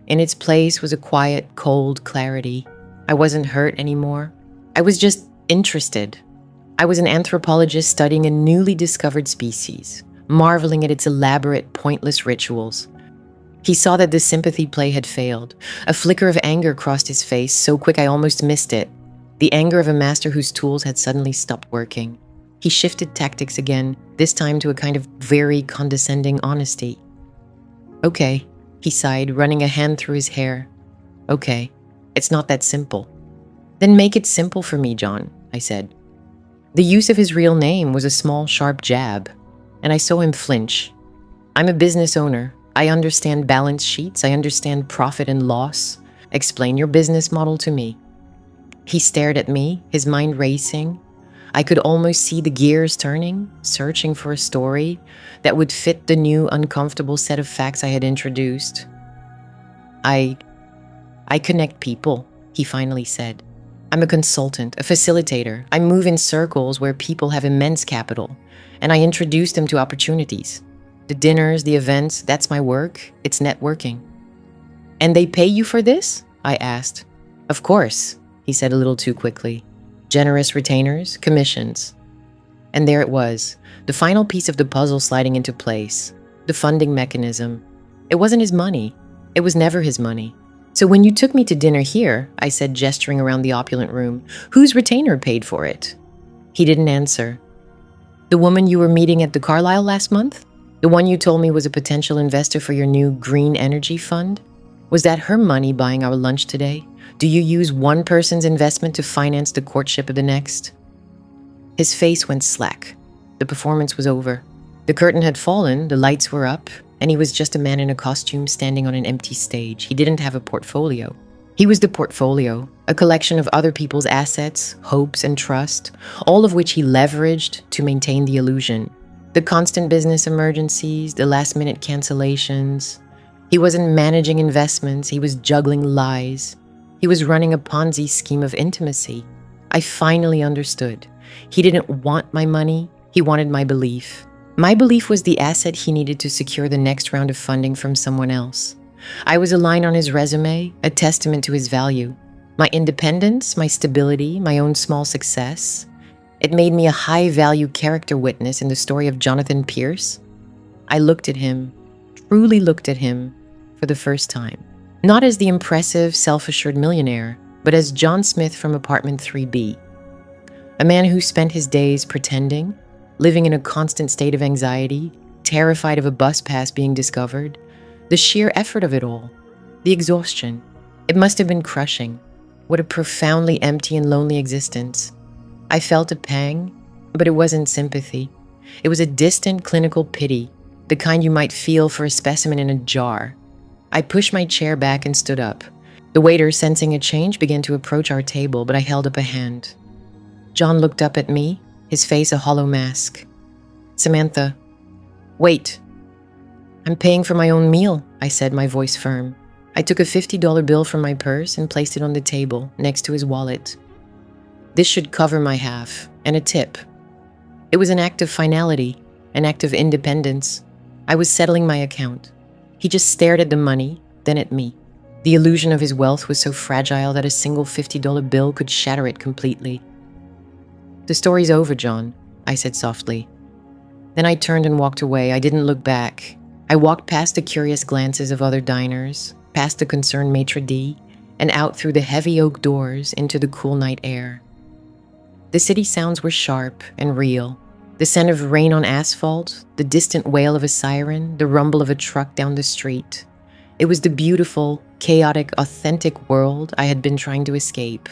In its place was a quiet, cold clarity. I wasn't hurt anymore. I was just interested. I was an anthropologist studying a newly discovered species, marveling at its elaborate, pointless rituals. He saw that the sympathy play had failed. A flicker of anger crossed his face, so quick I almost missed it. The anger of a master whose tools had suddenly stopped working. He shifted tactics again, this time to a kind of very condescending honesty. Okay, he sighed, running a hand through his hair. Okay, it's not that simple. Then make it simple for me, John, I said. The use of his real name was a small, sharp jab, and I saw him flinch. I'm a business owner. I understand balance sheets. I understand profit and loss. Explain your business model to me. He stared at me, his mind racing. I could almost see the gears turning, searching for a story that would fit the new, uncomfortable set of facts I had introduced. I connect people, he finally said. I'm a consultant, a facilitator. I move in circles where people have immense capital, and I introduce them to opportunities. The dinners, the events, that's my work. It's networking. And they pay you for this? I asked. Of course, he said a little too quickly. Generous retainers, commissions. And there it was, the final piece of the puzzle sliding into place, the funding mechanism. It wasn't his money. It was never his money. So when you took me to dinner here, I said, gesturing around the opulent room, whose retainer paid for it? He didn't answer. The woman you were meeting at the Carlisle last month? The one you told me was a potential investor for your new green energy fund? Was that her money buying our lunch today? Do you use one person's investment to finance the courtship of the next? His face went slack. The performance was over. The curtain had fallen, the lights were up, and he was just a man in a costume standing on an empty stage. He didn't have a portfolio. He was the portfolio, a collection of other people's assets, hopes, and trust, all of which he leveraged to maintain the illusion. The constant business emergencies, the last-minute cancellations. He wasn't managing investments, he was juggling lies. He was running a Ponzi scheme of intimacy. I finally understood. He didn't want my money, he wanted my belief. My belief was the asset he needed to secure the next round of funding from someone else. I was a line on his resume, a testament to his value. My independence, my stability, my own small success. It made me a high-value character witness in the story of Jonathan Pierce. I looked at him, truly looked at him, for the first time. Not as the impressive, self-assured millionaire, but as John Smith from apartment 3B. A man who spent his days pretending, living in a constant state of anxiety, terrified of a bus pass being discovered. The sheer effort of it all, the exhaustion. It must have been crushing. What a profoundly empty and lonely existence. I felt a pang, but it wasn't sympathy. It was a distant clinical pity, the kind you might feel for a specimen in a jar. I pushed my chair back and stood up. The waiter, sensing a change, began to approach our table, but I held up a hand. John looked up at me, his face a hollow mask. Samantha, wait. I'm paying for my own meal, I said, my voice firm. I took a $50 bill from my purse and placed it on the table next to his wallet. This should cover my half, and a tip. It was an act of finality, an act of independence. I was settling my account. He just stared at the money, then at me. The illusion of his wealth was so fragile that a single $50 bill could shatter it completely. The story's over, John, I said softly. Then I turned and walked away. I didn't look back. I walked past the curious glances of other diners, past the concerned maitre d', and out through the heavy oak doors into the cool night air. The city sounds were sharp and real. The scent of rain on asphalt, the distant wail of a siren, the rumble of a truck down the street. It was the beautiful, chaotic, authentic world I had been trying to escape,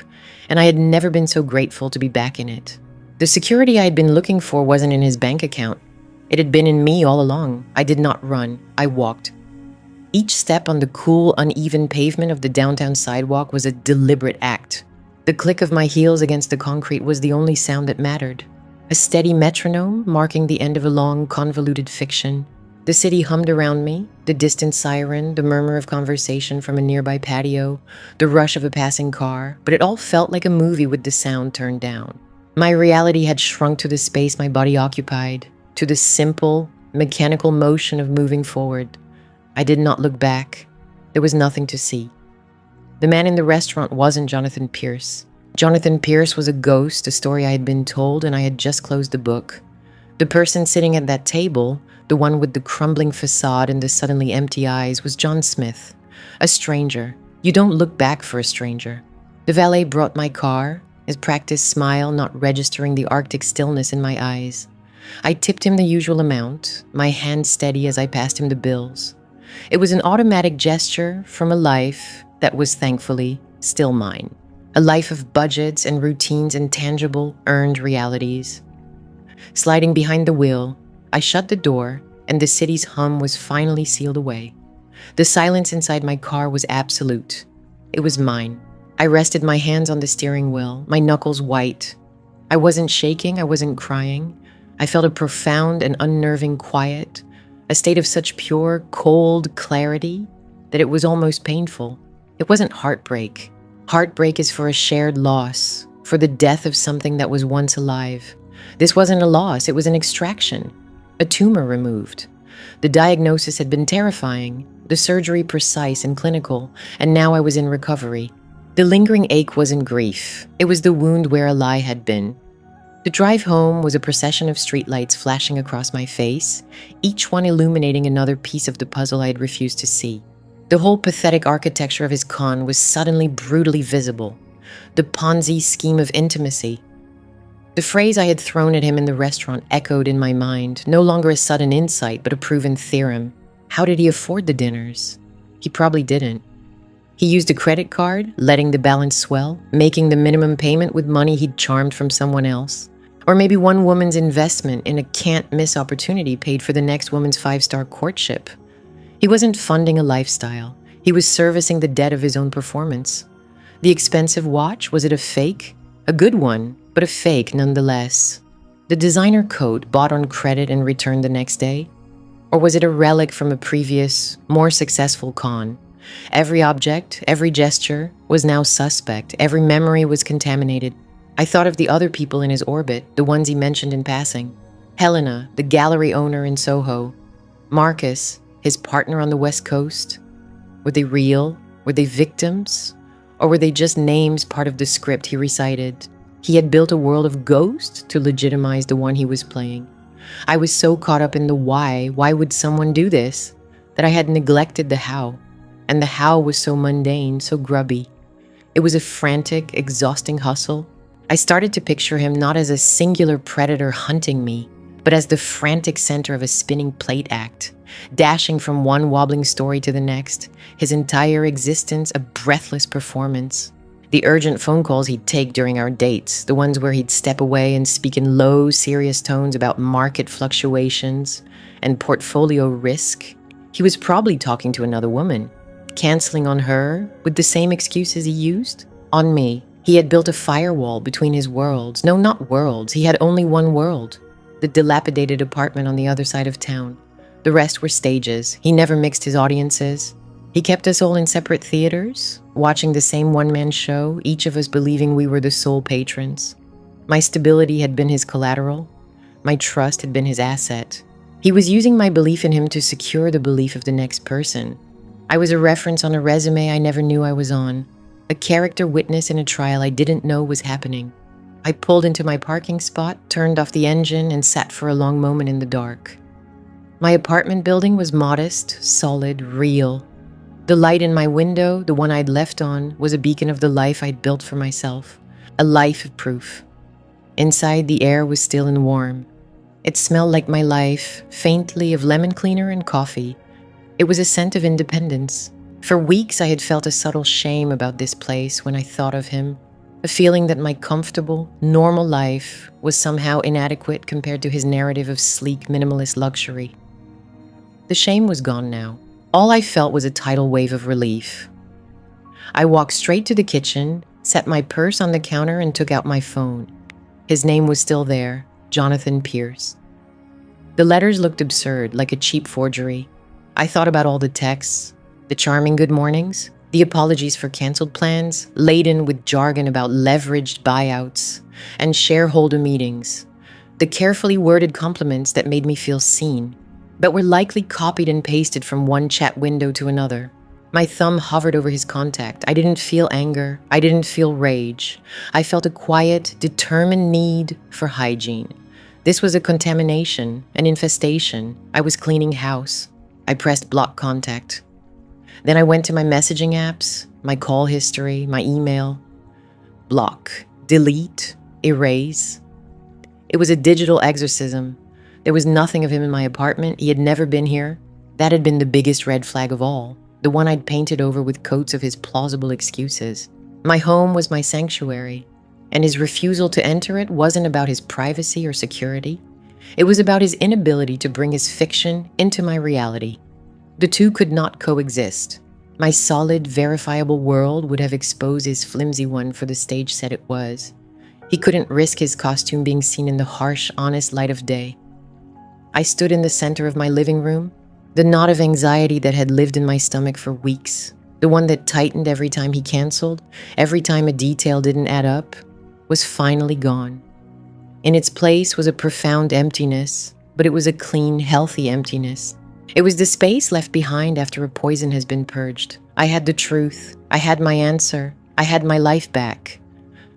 and I had never been so grateful to be back in it. The security I had been looking for wasn't in his bank account. It had been in me all along. I did not run. I walked. Each step on the cool, uneven pavement of the downtown sidewalk was a deliberate act. The click of my heels against the concrete was the only sound that mattered. A steady metronome marking the end of a long, convoluted fiction. The city hummed around me, the distant siren, the murmur of conversation from a nearby patio, the rush of a passing car, but it all felt like a movie with the sound turned down. My reality had shrunk to the space my body occupied, to the simple, mechanical motion of moving forward. I did not look back. There was nothing to see. The man in the restaurant wasn't Jonathan Pierce. Jonathan Pierce was a ghost, a story I had been told, and I had just closed the book. The person sitting at that table, the one with the crumbling facade and the suddenly empty eyes, was John Smith, a stranger. You don't look back for a stranger. The valet brought my car, his practiced smile not registering the Arctic stillness in my eyes. I tipped him the usual amount, my hand steady as I passed him the bills. It was an automatic gesture from a life that was thankfully still mine. A life of budgets and routines and tangible, earned realities. Sliding behind the wheel, I shut the door, and the city's hum was finally sealed away. The silence inside my car was absolute. It was mine. I rested my hands on the steering wheel, my knuckles white. I wasn't shaking, I wasn't crying. I felt a profound and unnerving quiet, a state of such pure, cold clarity that it was almost painful. It wasn't heartbreak. Heartbreak is for a shared loss, for the death of something that was once alive. This wasn't a loss, it was an extraction, a tumor removed. The diagnosis had been terrifying, the surgery precise and clinical, and now I was in recovery. The lingering ache wasn't grief, it was the wound where a lie had been. The drive home was a procession of streetlights flashing across my face, each one illuminating another piece of the puzzle I had refused to see. The whole pathetic architecture of his con was suddenly brutally visible. The Ponzi scheme of intimacy. The phrase I had thrown at him in the restaurant echoed in my mind, no longer a sudden insight, but a proven theorem. How did he afford the dinners? He probably didn't. He used a credit card, letting the balance swell, making the minimum payment with money he'd charmed from someone else. Or maybe one woman's investment in a can't-miss opportunity paid for the next woman's 5-star courtship. He wasn't funding a lifestyle. He was servicing the debt of his own performance. The expensive watch, was it a fake? A good one, but a fake nonetheless. The designer coat bought on credit and returned the next day? Or was it a relic from a previous, more successful con? Every object, every gesture was now suspect. Every memory was contaminated. I thought of the other people in his orbit, the ones he mentioned in passing. Helena, the gallery owner in Soho. Marcus, his partner on the West Coast. Were they real? Were they victims? Or were they just names part of the script he recited? He had built a world of ghosts to legitimize the one he was playing. I was so caught up in the why would someone do this, that I had neglected the how. And the how was so mundane, so grubby. It was a frantic, exhausting hustle. I started to picture him not as a singular predator hunting me, but as the frantic center of a spinning plate act, dashing from one wobbling story to the next, his entire existence a breathless performance. The urgent phone calls he'd take during our dates, the ones where he'd step away and speak in low, serious tones about market fluctuations and portfolio risk. He was probably talking to another woman, canceling on her with the same excuses he used on me. He had built a firewall between his worlds. No, not worlds. He had only one world, the dilapidated apartment on the other side of town. The rest were stages. He never mixed his audiences. He kept us all in separate theaters, watching the same one-man show, each of us believing we were the sole patrons. My stability had been his collateral. My trust had been his asset. He was using my belief in him to secure the belief of the next person. I was a reference on a resume I never knew I was on, a character witness in a trial I didn't know was happening. I pulled into my parking spot, turned off the engine, and sat for a long moment in the dark. My apartment building was modest, solid, real. The light in my window, the one I'd left on, was a beacon of the life I'd built for myself, a life of proof. Inside, the air was still and warm. It smelled like my life, faintly of lemon cleaner and coffee. It was a scent of independence. For weeks, I had felt a subtle shame about this place when I thought of him, a feeling that my comfortable, normal life was somehow inadequate compared to his narrative of sleek, minimalist luxury. The shame was gone now. All I felt was a tidal wave of relief. I walked straight to the kitchen, set my purse on the counter, and took out my phone. His name was still there, Jonathan Pierce. The letters looked absurd, like a cheap forgery. I thought about all the texts, the charming good mornings, the apologies for canceled plans, laden with jargon about leveraged buyouts and shareholder meetings, the carefully worded compliments that made me feel seen, but were likely copied and pasted from one chat window to another. My thumb hovered over his contact. I didn't feel anger. I didn't feel rage. I felt a quiet, determined need for hygiene. This was a contamination, an infestation. I was cleaning house. I pressed block contact. Then I went to my messaging apps, my call history, my email. Block, delete, erase. It was a digital exorcism. There was nothing of him in my apartment. He had never been here. That had been the biggest red flag of all, the one I'd painted over with coats of his plausible excuses. My home was my sanctuary, and his refusal to enter it wasn't about his privacy or security. It was about his inability to bring his fiction into my reality. The two could not coexist. My solid, verifiable world would have exposed his flimsy one for the stage set it was. He couldn't risk his costume being seen in the harsh, honest light of day. I stood in the center of my living room. The knot of anxiety that had lived in my stomach for weeks, the one that tightened every time he canceled, every time a detail didn't add up, was finally gone. In its place was a profound emptiness, but it was a clean, healthy emptiness. It was the space left behind after a poison has been purged. I had the truth. I had my answer. I had my life back.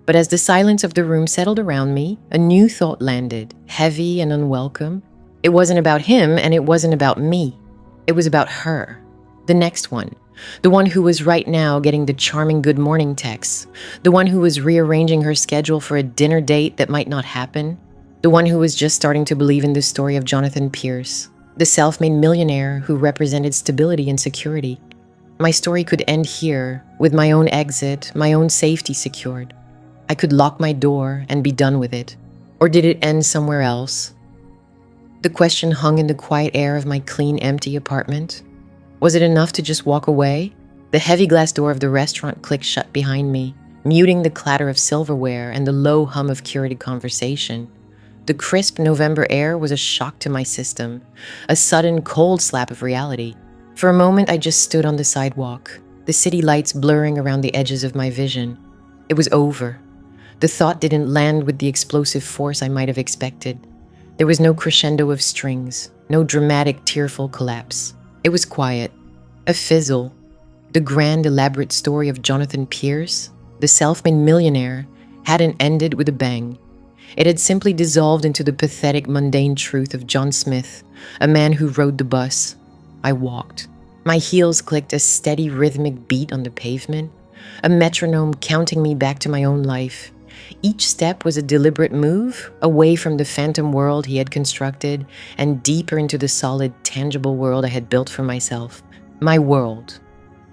But as the silence of the room settled around me, a new thought landed, heavy and unwelcome. It wasn't about him, and it wasn't about me. It was about her, the next one, the one who was right now getting the charming good morning texts, the one who was rearranging her schedule for a dinner date that might not happen, the one who was just starting to believe in the story of Jonathan Pierce, the self-made millionaire who represented stability and security. My story could end here, with my own exit, my own safety secured. I could lock my door and be done with it. Or did it end somewhere else? The question hung in the quiet air of my clean, empty apartment. Was it enough to just walk away? The heavy glass door of the restaurant clicked shut behind me, muting the clatter of silverware and the low hum of curated conversation. The crisp November air was a shock to my system, a sudden cold slap of reality. For a moment, I just stood on the sidewalk, the city lights blurring around the edges of my vision. It was over. The thought didn't land with the explosive force I might have expected. There was no crescendo of strings, no dramatic, tearful collapse. It was quiet, a fizzle. The grand, elaborate story of Jonathan Pierce, the self-made millionaire, hadn't ended with a bang. It had simply dissolved into the pathetic, mundane truth of John Smith, a man who rode the bus. I walked. My heels clicked a steady, rhythmic beat on the pavement, a metronome counting me back to my own life. Each step was a deliberate move, away from the phantom world he had constructed and deeper into the solid, tangible world I had built for myself. My world.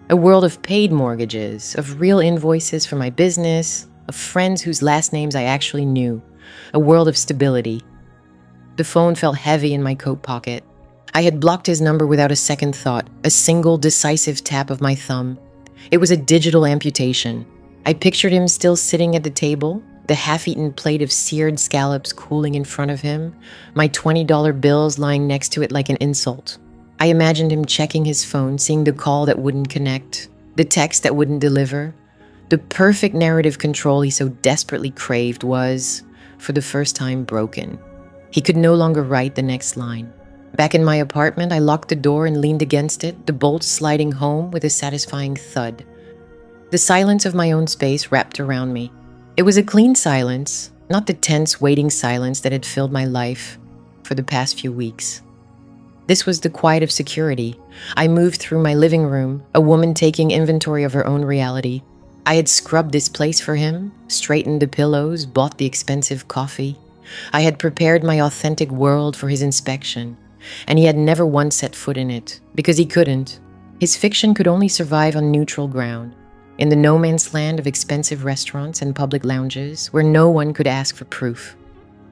A world of paid mortgages, of real invoices for my business, of friends whose last names I actually knew. A world of stability. The phone felt heavy in my coat pocket. I had blocked his number without a second thought, a single decisive tap of my thumb. It was a digital amputation. I pictured him still sitting at the table, the half-eaten plate of seared scallops cooling in front of him, my $20 bills lying next to it like an insult. I imagined him checking his phone, seeing the call that wouldn't connect, the text that wouldn't deliver. The perfect narrative control he so desperately craved was, for the first time, broken. He could no longer write the next line. Back in my apartment, I locked the door and leaned against it, the bolts sliding home with a satisfying thud. The silence of my own space wrapped around me. It was a clean silence, not the tense, waiting silence that had filled my life for the past few weeks. This was the quiet of security. I moved through my living room, a woman taking inventory of her own reality. I had scrubbed this place for him, straightened the pillows, bought the expensive coffee. I had prepared my authentic world for his inspection, and he had never once set foot in it, because he couldn't. His fiction could only survive on neutral ground, in the no man's land of expensive restaurants and public lounges where no one could ask for proof.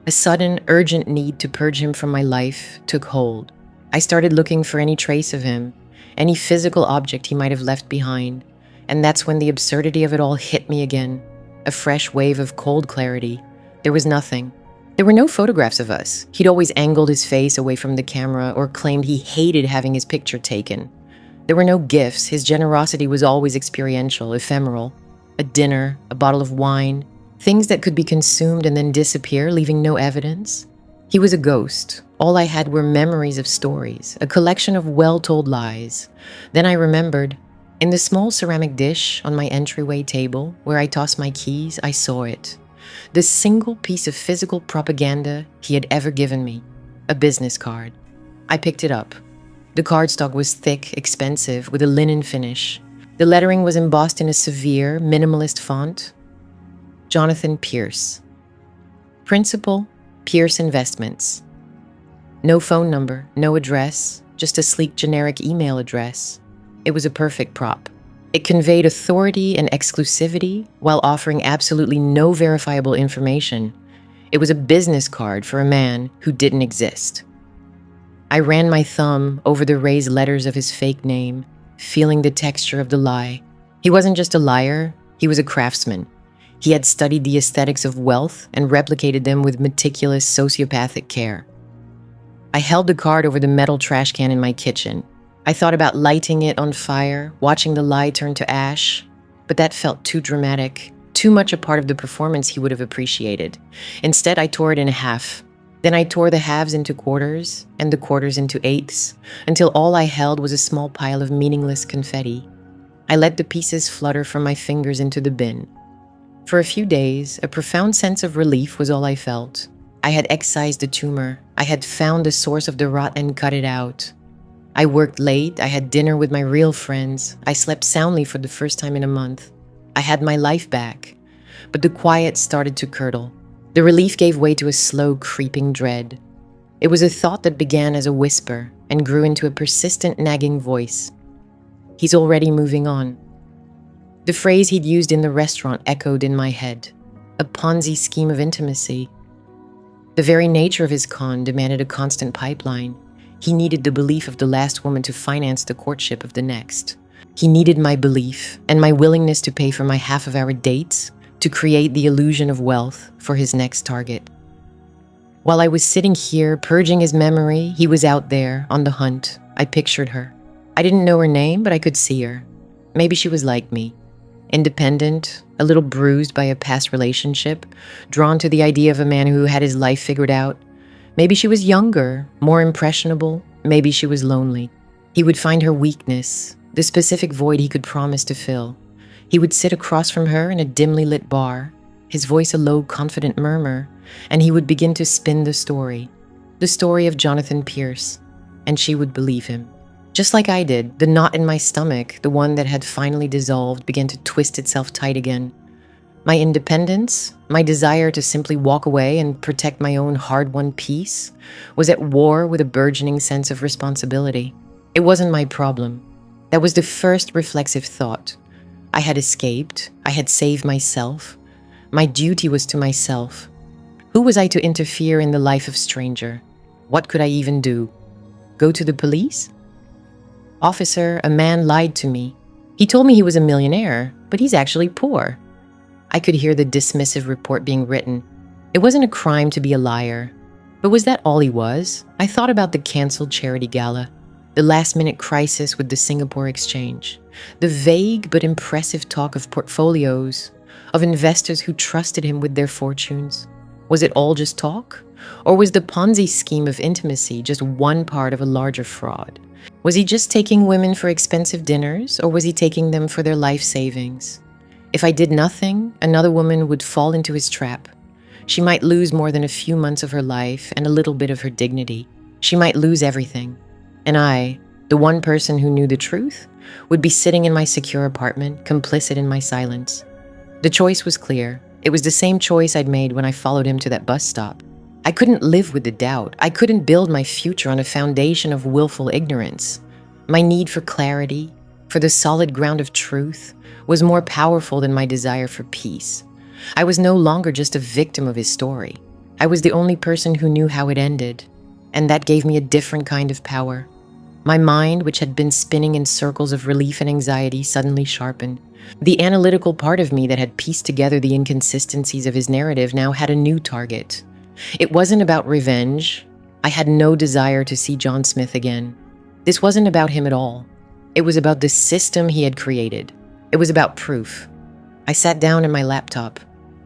A sudden, urgent need to purge him from my life took hold. I started looking for any trace of him, any physical object he might have left behind, and that's when the absurdity of it all hit me again. A fresh wave of cold clarity. There was nothing. There were no photographs of us. He'd always angled his face away from the camera or claimed he hated having his picture taken. There were no gifts. His generosity was always experiential, ephemeral. A dinner, a bottle of wine, things that could be consumed and then disappear, leaving no evidence. He was a ghost. All I had were memories of stories, a collection of well-told lies. Then I remembered, in the small ceramic dish on my entryway table where I tossed my keys, I saw it. The single piece of physical propaganda he had ever given me, a business card. I picked it up. The cardstock was thick, expensive, with a linen finish. The lettering was embossed in a severe, minimalist font. Jonathan Pierce. Principal, Pierce Investments. No phone number, no address, just a sleek generic email address. It was a perfect prop. It conveyed authority and exclusivity while offering absolutely no verifiable information. It was a business card for a man who didn't exist. I ran my thumb over the raised letters of his fake name, feeling the texture of the lie. He wasn't just a liar, he was a craftsman. He had studied the aesthetics of wealth and replicated them with meticulous sociopathic care. I held the card over the metal trash can in my kitchen. I thought about lighting it on fire, watching the lie turn to ash, but that felt too dramatic, too much a part of the performance he would have appreciated. Instead, I tore it in half. Then I tore the halves into quarters and the quarters into eighths until all I held was a small pile of meaningless confetti. I let the pieces flutter from my fingers into the bin. For a few days, a profound sense of relief was all I felt. I had excised the tumor. I had found the source of the rot and cut it out. I worked late. I had dinner with my real friends. I slept soundly for the first time in a month. I had my life back. But the quiet started to curdle. The relief gave way to a slow, creeping dread. It was a thought that began as a whisper and grew into a persistent, nagging voice. He's already moving on. The phrase he'd used in the restaurant echoed in my head. A Ponzi scheme of intimacy. The very nature of his con demanded a constant pipeline. He needed the belief of the last woman to finance the courtship of the next. He needed my belief and my willingness to pay for my half of our dates to create the illusion of wealth for his next target. While I was sitting here purging his memory, he was out there on the hunt. I pictured her. I didn't know her name, but I could see her. Maybe she was like me. Independent, a little bruised by a past relationship, drawn to the idea of a man who had his life figured out. Maybe she was younger, more impressionable. Maybe she was lonely. He would find her weakness, the specific void he could promise to fill. He would sit across from her in a dimly lit bar, his voice a low, confident murmur, and he would begin to spin the story of Jonathan Pierce, and she would believe him. Just like I did, the knot in my stomach, the one that had finally dissolved, began to twist itself tight again. My independence, my desire to simply walk away and protect my own hard-won peace, was at war with a burgeoning sense of responsibility. It wasn't my problem. That was the first reflexive thought. I had escaped. I had saved myself. My duty was to myself. Who was I to interfere in the life of a stranger? What could I even do? Go to the police? Officer, a man lied to me. He told me he was a millionaire, but he's actually poor. I could hear the dismissive report being written. It wasn't a crime to be a liar. But was that all he was? I thought about the canceled charity gala, the last-minute crisis with the Singapore exchange, the vague but impressive talk of portfolios, of investors who trusted him with their fortunes. Was it all just talk? Or was the Ponzi scheme of intimacy just one part of a larger fraud? Was he just taking women for expensive dinners, or was he taking them for their life savings? If I did nothing, another woman would fall into his trap. She might lose more than a few months of her life and a little bit of her dignity. She might lose everything. And I, the one person who knew the truth, would be sitting in my secure apartment, complicit in my silence. The choice was clear. It was the same choice I'd made when I followed him to that bus stop. I couldn't live with the doubt. I couldn't build my future on a foundation of willful ignorance. My need for clarity, for the solid ground of truth, was more powerful than my desire for peace. I was no longer just a victim of his story. I was the only person who knew how it ended, and that gave me a different kind of power. My mind, which had been spinning in circles of relief and anxiety, suddenly sharpened. The analytical part of me that had pieced together the inconsistencies of his narrative now had a new target. It wasn't about revenge. I had no desire to see John Smith again. This wasn't about him at all. It was about the system he had created. It was about proof. I sat down at my laptop.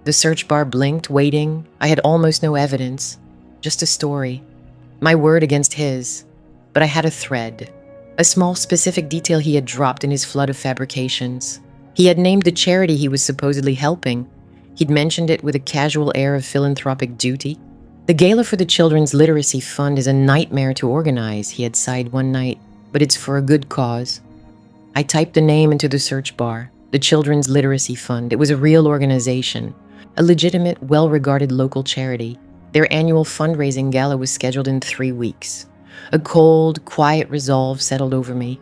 The search bar blinked, waiting. I had almost no evidence, just a story. My word against his. But I had a thread, a small specific detail he had dropped in his flood of fabrications. He had named the charity he was supposedly helping. He'd mentioned it with a casual air of philanthropic duty. The Gala for the Children's Literacy Fund is a nightmare to organize, he had sighed one night, but it's for a good cause. I typed the name into the search bar, the Children's Literacy Fund. It was a real organization, a legitimate, well-regarded local charity. Their annual fundraising gala was scheduled in 3 weeks. A cold, quiet resolve settled over me.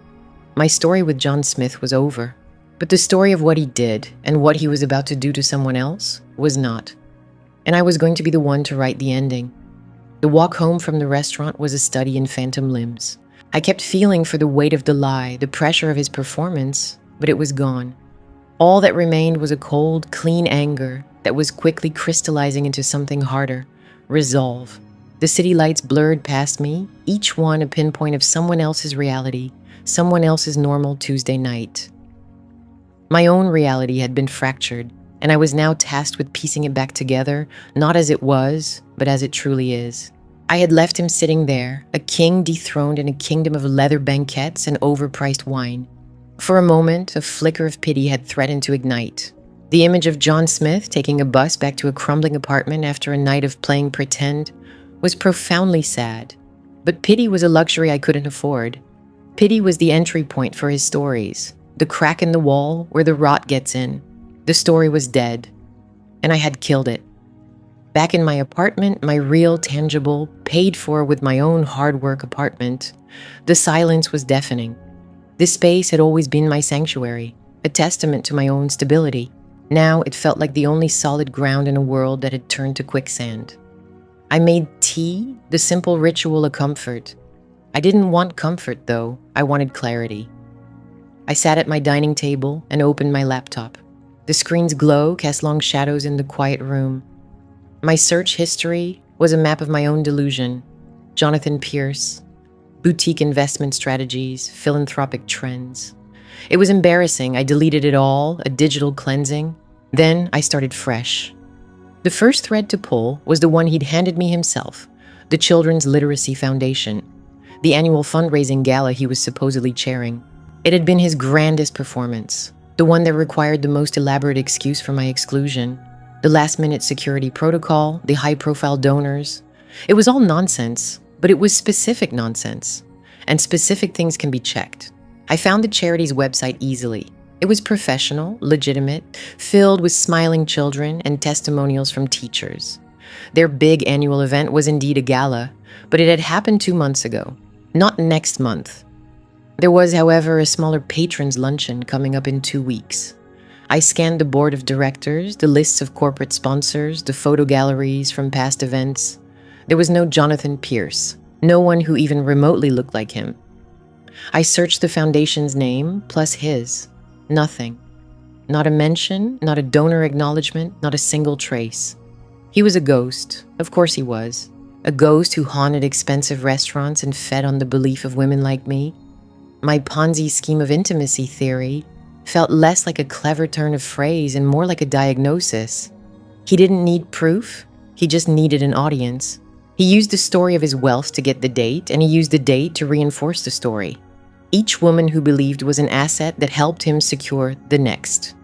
My story with John Smith was over, but the story of what he did and what he was about to do to someone else was not. And I was going to be the one to write the ending. The walk home from the restaurant was a study in phantom limbs. I kept feeling for the weight of the lie, the pressure of his performance, but it was gone. All that remained was a cold, clean anger that was quickly crystallizing into something harder: resolve. The city lights blurred past me, each one a pinpoint of someone else's reality, someone else's normal Tuesday night. My own reality had been fractured, and I was now tasked with piecing it back together, not as it was, but as it truly is. I had left him sitting there, a king dethroned in a kingdom of leather banquettes and overpriced wine. For a moment, a flicker of pity had threatened to ignite. The image of John Smith taking a bus back to a crumbling apartment after a night of playing pretend was profoundly sad. But pity was a luxury I couldn't afford. Pity was the entry point for his stories, the crack in the wall where the rot gets in. The story was dead, and I had killed it. Back in my apartment, my real, tangible, paid for with my own hard work apartment, the silence was deafening. This space had always been my sanctuary, a testament to my own stability. Now it felt like the only solid ground in a world that had turned to quicksand. I made tea, the simple ritual, a comfort. I didn't want comfort, though. I wanted clarity. I sat at my dining table and opened my laptop. The screen's glow cast long shadows in the quiet room. My search history was a map of my own delusion. Jonathan Pierce, boutique investment strategies, philanthropic trends. It was embarrassing. I deleted it all, a digital cleansing. Then I started fresh. The first thread to pull was the one he'd handed me himself, the Children's Literacy Foundation, the annual fundraising gala he was supposedly chairing. It had been his grandest performance, the one that required the most elaborate excuse for my exclusion, the last-minute security protocol, the high-profile donors. It was all nonsense, but it was specific nonsense, and specific things can be checked. I found the charity's website easily. It was professional, legitimate, filled with smiling children and testimonials from teachers. Their big annual event was indeed a gala, but it had happened 2 months ago, not next month. There was, however, a smaller patrons' luncheon coming up in 2 weeks. I scanned the board of directors, the lists of corporate sponsors, the photo galleries from past events. There was no Jonathan Pierce, no one who even remotely looked like him. I searched the foundation's name, plus his. Nothing. Not a mention, not a donor acknowledgement, not a single trace. He was a ghost. Of course he was. A ghost who haunted expensive restaurants and fed on the belief of women like me. My Ponzi scheme of intimacy theory felt less like a clever turn of phrase and more like a diagnosis. He didn't need proof. He just needed an audience. He used the story of his wealth to get the date, and he used the date to reinforce the story. Each woman who believed was an asset that helped him secure the next.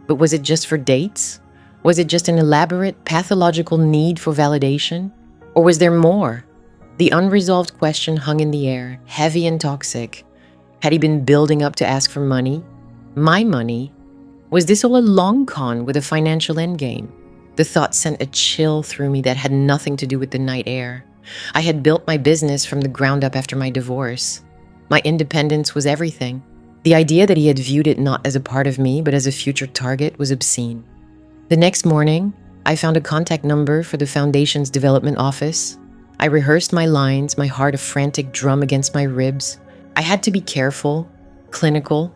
But was it just for dates? Was it just an elaborate, pathological need for validation? Or was there more? The unresolved question hung in the air, heavy and toxic. Had he been building up to ask for money? My money? Was this all a long con with a financial endgame? The thought sent a chill through me that had nothing to do with the night air. I had built my business from the ground up after my divorce. My independence was everything. The idea that he had viewed it not as a part of me, but as a future target was obscene. The next morning, I found a contact number for the foundation's development office. I rehearsed my lines, my heart a frantic drum against my ribs. I had to be careful, clinical.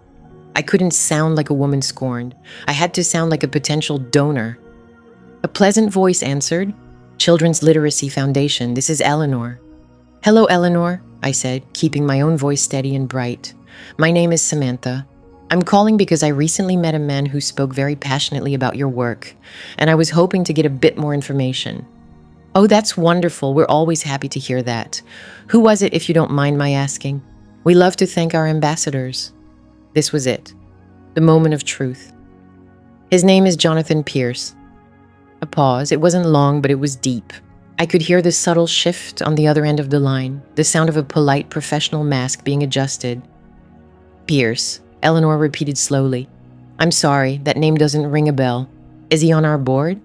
I couldn't sound like a woman scorned. I had to sound like a potential donor. A pleasant voice answered. Children's Literacy Foundation, this is Eleanor. Hello, Eleanor, I said, keeping my own voice steady and bright. My name is Samantha. I'm calling because I recently met a man who spoke very passionately about your work, and I was hoping to get a bit more information. Oh, that's wonderful. We're always happy to hear that. Who was it, if you don't mind my asking? We love to thank our ambassadors. This was it. The moment of truth. His name is Jonathan Pierce. A pause. It wasn't long, but it was deep. I could hear the subtle shift on the other end of the line, the sound of a polite professional mask being adjusted. Pierce, Eleanor repeated slowly. I'm sorry, that name doesn't ring a bell. Is he on our board?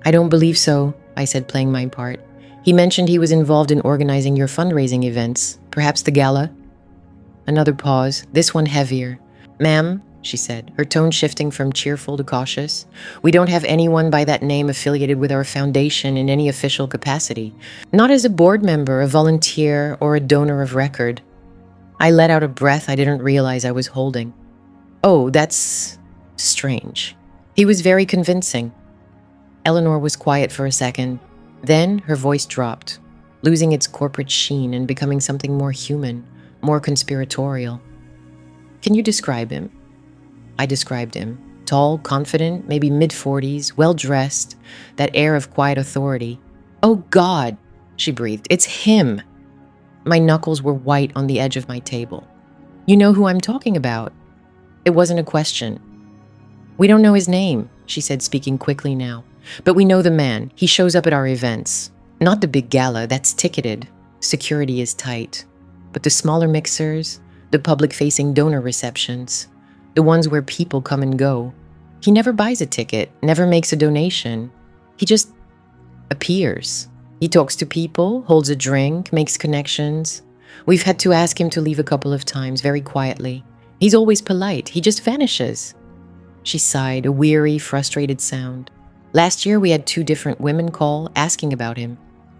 I don't believe so, I said, playing my part. He mentioned he was involved in organizing your fundraising events, perhaps the gala. Another pause, this one heavier. Ma'am, she said, her tone shifting from cheerful to cautious, we don't have anyone by that name affiliated with our foundation in any official capacity. Not as a board member, a volunteer, or a donor of record. I let out a breath I didn't realize I was holding. Oh, that's strange. He was very convincing. Eleanor was quiet for a second. Then her voice dropped, losing its corporate sheen and becoming something more human, more conspiratorial. Can you describe him? I described him. Tall, confident, maybe mid-40s, well-dressed, that air of quiet authority. Oh God, she breathed. It's him. My knuckles were white on the edge of my table. You know who I'm talking about? It wasn't a question. We don't know his name, she said, speaking quickly now. But we know the man. He shows up at our events. Not the big gala, that's ticketed. Security is tight. But the smaller mixers, the public-facing donor receptions, the ones where people come and go. He never buys a ticket, never makes a donation. He just appears. He talks to people, holds a drink, makes connections. We've had to ask him to leave a couple of times, very quietly. He's always polite. He just vanishes. She sighed, a weary, frustrated sound. Last year, we had 2 different women call, asking about him.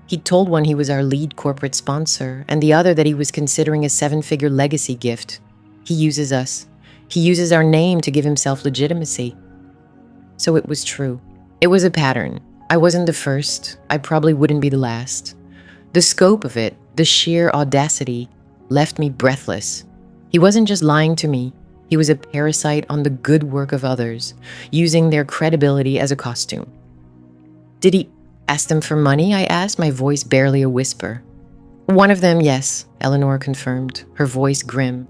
He'd told one he was our lead corporate sponsor, and the other that he was considering a 7-figure legacy gift. He uses us. He uses our name to give himself legitimacy. So it was true. It was a pattern. I wasn't the first. I probably wouldn't be the last. The scope of it, the sheer audacity, left me breathless. He wasn't just lying to me. He was a parasite on the good work of others, using their credibility as a costume. Did he ask them for money? I asked, my voice barely a whisper. One of them, yes, Eleanor confirmed, her voice grim.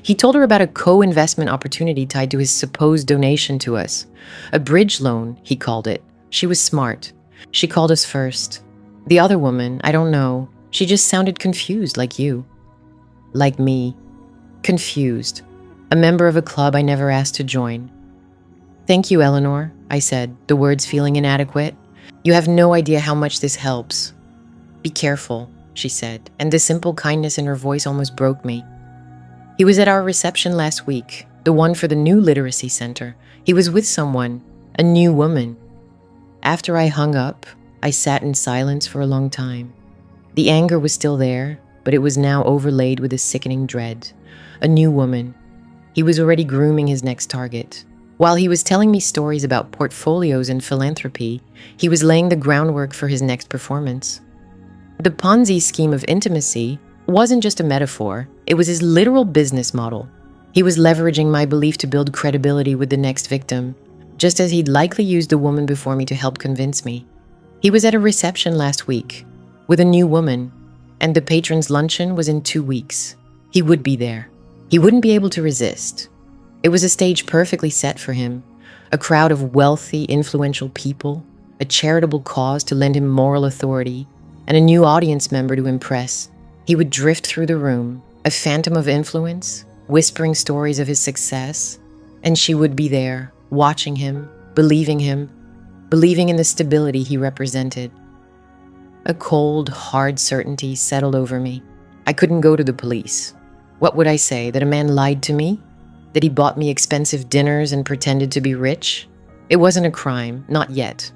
He told her about a co-investment opportunity tied to his supposed donation to us. A bridge loan, he called it. She was smart. She called us first. The other woman, I don't know. She just sounded confused, like you. Like me. Confused. A member of a club I never asked to join. Thank you, Eleanor, I said, the words feeling inadequate. You have no idea how much this helps. Be careful, she said, and the simple kindness in her voice almost broke me. He was at our reception last week, the one for the new literacy center. He was with someone, a new woman. After I hung up, I sat in silence for a long time. The anger was still there, but it was now overlaid with a sickening dread. A new woman. He was already grooming his next target. While he was telling me stories about portfolios and philanthropy, he was laying the groundwork for his next performance. The Ponzi scheme of intimacy wasn't just a metaphor, it was his literal business model. He was leveraging my belief to build credibility with the next victim, just as he'd likely used the woman before me to help convince me. He was at a reception last week, with a new woman, and the patron's luncheon was in 2 weeks. He would be there. He wouldn't be able to resist. It was a stage perfectly set for him, a crowd of wealthy, influential people, a charitable cause to lend him moral authority, and a new audience member to impress. He would drift through the room, a phantom of influence, whispering stories of his success, and she would be there, watching him, believing in the stability he represented. A cold, hard certainty settled over me. I couldn't go to the police. What would I say? That a man lied to me? That he bought me expensive dinners and pretended to be rich? It wasn't a crime, not yet.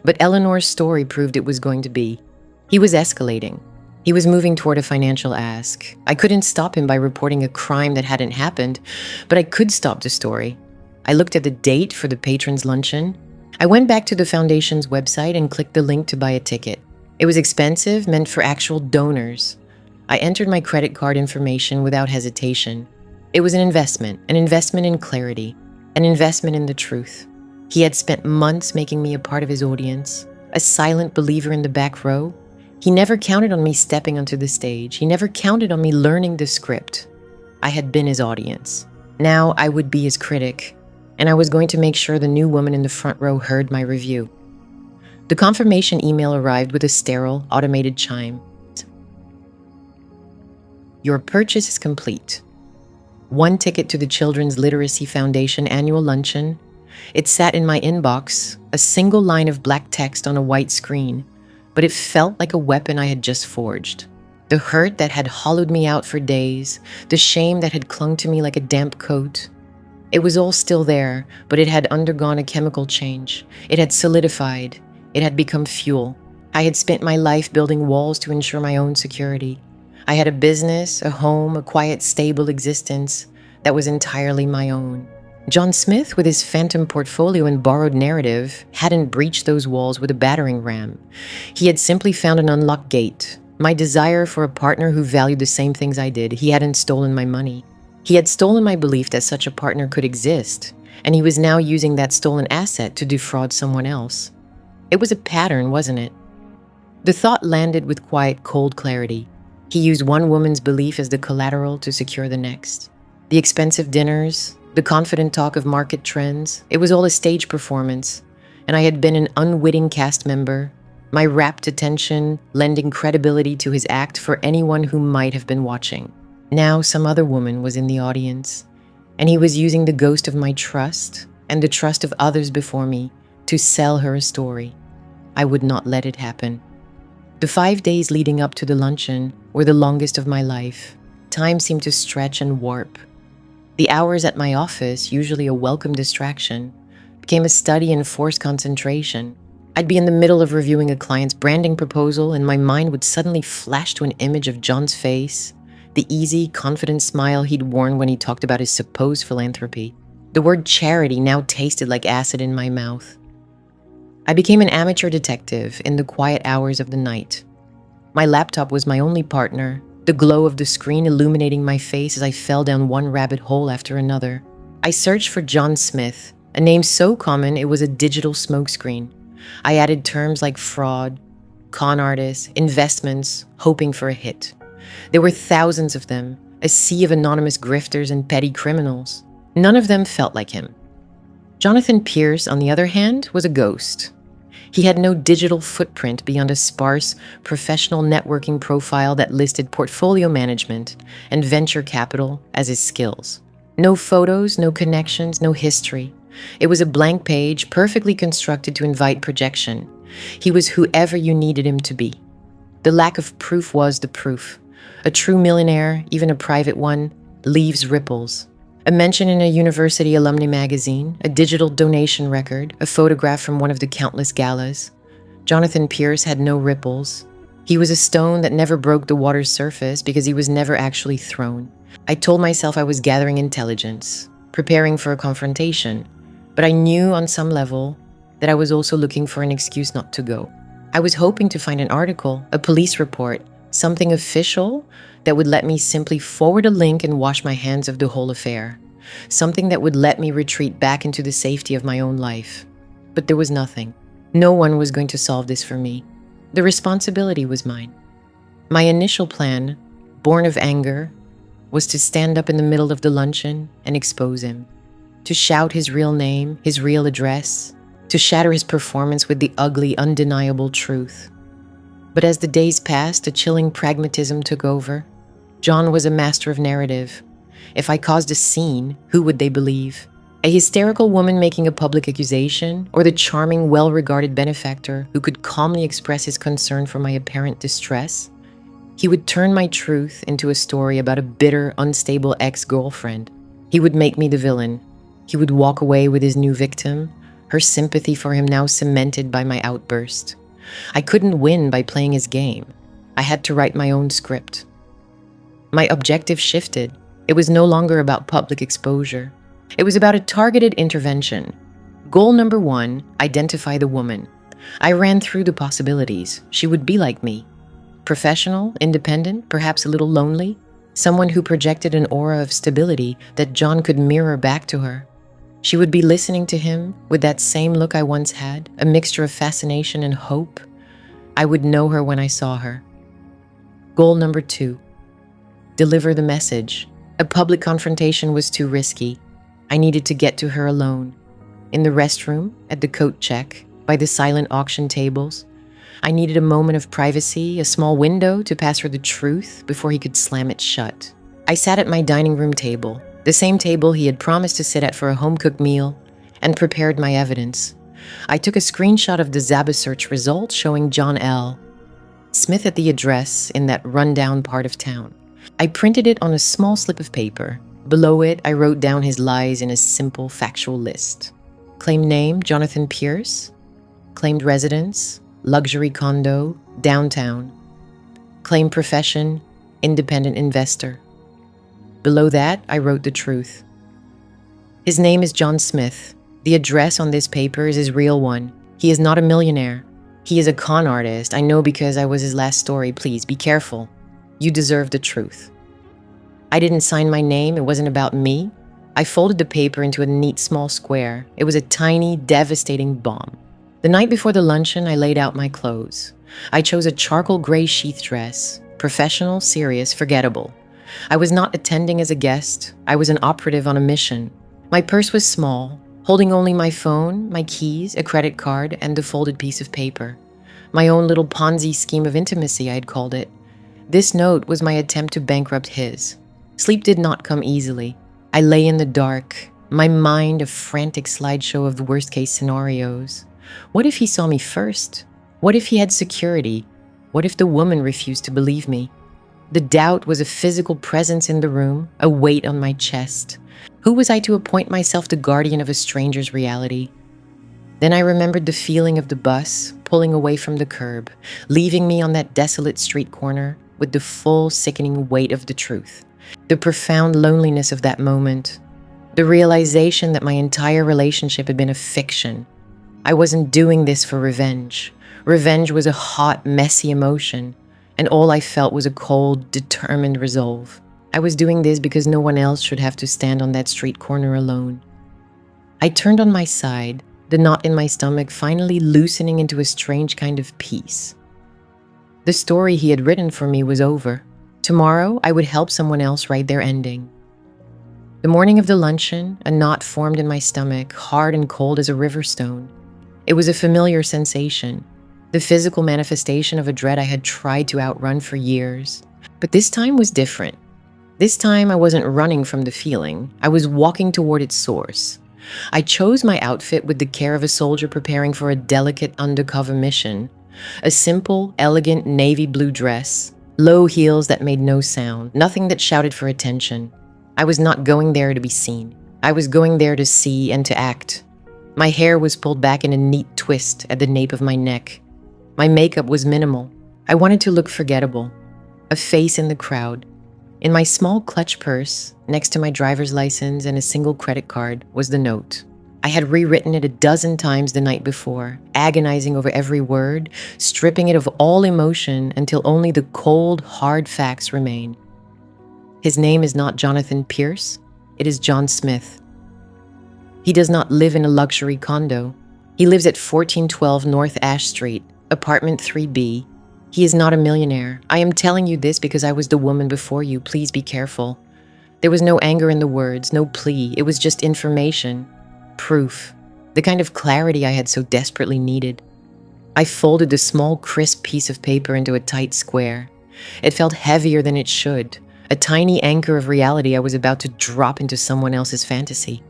But Eleanor's story proved it was going to be. He was escalating. He was moving toward a financial ask. I couldn't stop him by reporting a crime that hadn't happened, but I could stop the story. I looked at the date for the patrons' luncheon. I went back to the foundation's website and clicked the link to buy a ticket. It was expensive, meant for actual donors. I entered my credit card information without hesitation. It was an investment in clarity, an investment in the truth. He had spent months making me a part of his audience, a silent believer in the back row. He never counted on me stepping onto the stage. He never counted on me learning the script. I had been his audience. Now I would be his critic, and I was going to make sure the new woman in the front row heard my review. The confirmation email arrived with a sterile, automated chime. Your purchase is complete. 1 ticket to the Children's Literacy Foundation annual luncheon. It sat in my inbox, a single line of black text on a white screen, but it felt like a weapon I had just forged. The hurt that had hollowed me out for days, the shame that had clung to me like a damp coat. It was all still there, but it had undergone a chemical change. It had solidified. It had become fuel. I had spent my life building walls to ensure my own security. I had a business, a home, a quiet, stable existence that was entirely my own. John Smith, with his phantom portfolio and borrowed narrative, hadn't breached those walls with a battering ram. He had simply found an unlocked gate. My desire for a partner who valued the same things I did. He hadn't stolen my money. He had stolen my belief that such a partner could exist, and he was now using that stolen asset to defraud someone else. It was a pattern, wasn't it? The thought landed with quiet, cold clarity. He used one woman's belief as the collateral to secure the next. The expensive dinners, the confident talk of market trends, it was all a stage performance, and I had been an unwitting cast member, my rapt attention lending credibility to his act for anyone who might have been watching. Now some other woman was in the audience, and he was using the ghost of my trust and the trust of others before me to sell her a story. I would not let it happen. The 5 days leading up to the luncheon were the longest of my life. Time seemed to stretch and warp. The hours at my office, usually a welcome distraction, became a study in forced concentration. I'd be in the middle of reviewing a client's branding proposal, and my mind would suddenly flash to an image of John's face, the easy, confident smile he'd worn when he talked about his supposed philanthropy. The word charity now tasted like acid in my mouth. I became an amateur detective in the quiet hours of the night. My laptop was my only partner, the glow of the screen illuminating my face as I fell down one rabbit hole after another. I searched for John Smith, a name so common it was a digital smokescreen. I added terms like fraud, con artists, investments, hoping for a hit. There were thousands of them, a sea of anonymous grifters and petty criminals. None of them felt like him. Jonathan Pierce, on the other hand, was a ghost. He had no digital footprint beyond a sparse, professional networking profile that listed portfolio management and venture capital as his skills. No photos, no connections, no history. It was a blank page, perfectly constructed to invite projection. He was whoever you needed him to be. The lack of proof was the proof. A true millionaire, even a private one, leaves ripples. A mention in a university alumni magazine, a digital donation record, a photograph from one of the countless galas. Jonathan Pierce had no ripples. He was a stone that never broke the water's surface because he was never actually thrown. I told myself I was gathering intelligence, preparing for a confrontation, but I knew on some level that I was also looking for an excuse not to go. I was hoping to find an article, a police report, something official that would let me simply forward a link and wash my hands of the whole affair. Something that would let me retreat back into the safety of my own life. But there was nothing. No one was going to solve this for me. The responsibility was mine. My initial plan, born of anger, was to stand up in the middle of the luncheon and expose him. To shout his real name, his real address, to shatter his performance with the ugly, undeniable truth. But as the days passed, a chilling pragmatism took over. John was a master of narrative. If I caused a scene, who would they believe? A hysterical woman making a public accusation, or the charming, well-regarded benefactor who could calmly express his concern for my apparent distress? He would turn my truth into a story about a bitter, unstable ex-girlfriend. He would make me the villain. He would walk away with his new victim, her sympathy for him now cemented by my outburst. I couldn't win by playing his game. I had to write my own script. My objective shifted. It was no longer about public exposure. It was about a targeted intervention. Goal number 1, identify the woman. I ran through the possibilities. She would be like me. Professional, independent, perhaps a little lonely. Someone who projected an aura of stability that John could mirror back to her. She would be listening to him with that same look I once had, a mixture of fascination and hope. I would know her when I saw her. Goal number 2, deliver the message. A public confrontation was too risky. I needed to get to her alone. In the restroom, at the coat check, by the silent auction tables. I needed a moment of privacy, a small window to pass her the truth before he could slam it shut. I sat at my dining room table, the same table he had promised to sit at for a home-cooked meal, and prepared my evidence. I took a screenshot of the Zaba search results showing John L. Smith at the address in that rundown part of town. I printed it on a small slip of paper. Below it, I wrote down his lies in a simple factual list. Claimed name, Jonathan Pierce. Claimed residence, luxury condo, downtown. Claimed profession, independent investor. Below that, I wrote the truth. His name is John Smith. The address on this paper is his real one. He is not a millionaire. He is a con artist. I know because I was his last story. Please, be careful. You deserve the truth. I didn't sign my name. It wasn't about me. I folded the paper into a neat small square. It was a tiny, devastating bomb. The night before the luncheon, I laid out my clothes. I chose a charcoal gray sheath dress. Professional, serious, forgettable. I was not attending as a guest. I was an operative on a mission. My purse was small, holding only my phone, my keys, a credit card, and a folded piece of paper. My own little Ponzi scheme of intimacy, I had called it. This note was my attempt to bankrupt his. Sleep did not come easily. I lay in the dark, my mind a frantic slideshow of the worst-case scenarios. What if he saw me first? What if he had security? What if the woman refused to believe me? The doubt was a physical presence in the room, a weight on my chest. Who was I to appoint myself the guardian of a stranger's reality? Then I remembered the feeling of the bus pulling away from the curb, leaving me on that desolate street corner with the full, sickening weight of the truth. The profound loneliness of that moment. The realization that my entire relationship had been a fiction. I wasn't doing this for revenge. Revenge was a hot, messy emotion, and all I felt was a cold, determined resolve. I was doing this because no one else should have to stand on that street corner alone. I turned on my side, the knot in my stomach finally loosening into a strange kind of peace. The story he had written for me was over. Tomorrow, I would help someone else write their ending. The morning of the luncheon, a knot formed in my stomach, hard and cold as a river stone. It was a familiar sensation, the physical manifestation of a dread I had tried to outrun for years. But this time was different. This time, I wasn't running from the feeling. I was walking toward its source. I chose my outfit with the care of a soldier preparing for a delicate undercover mission. A simple, elegant navy blue dress, low heels that made no sound, nothing that shouted for attention. I was not going there to be seen. I was going there to see and to act. My hair was pulled back in a neat twist at the nape of my neck. My makeup was minimal. I wanted to look forgettable, a face in the crowd. In my small clutch purse, next to my driver's license and a single credit card, was the note. I had rewritten it a dozen times the night before, agonizing over every word, stripping it of all emotion until only the cold, hard facts remain. His name is not Jonathan Pierce, it is John Smith. He does not live in a luxury condo. He lives at 1412 North Ash Street, apartment 3B. He is not a millionaire. I am telling you this because I was the woman before you. Please be careful. There was no anger in the words, no plea. It was just information. Proof. The kind of clarity I had so desperately needed. I folded the small, crisp piece of paper into a tight square. It felt heavier than it should, a tiny anchor of reality I was about to drop into someone else's fantasy.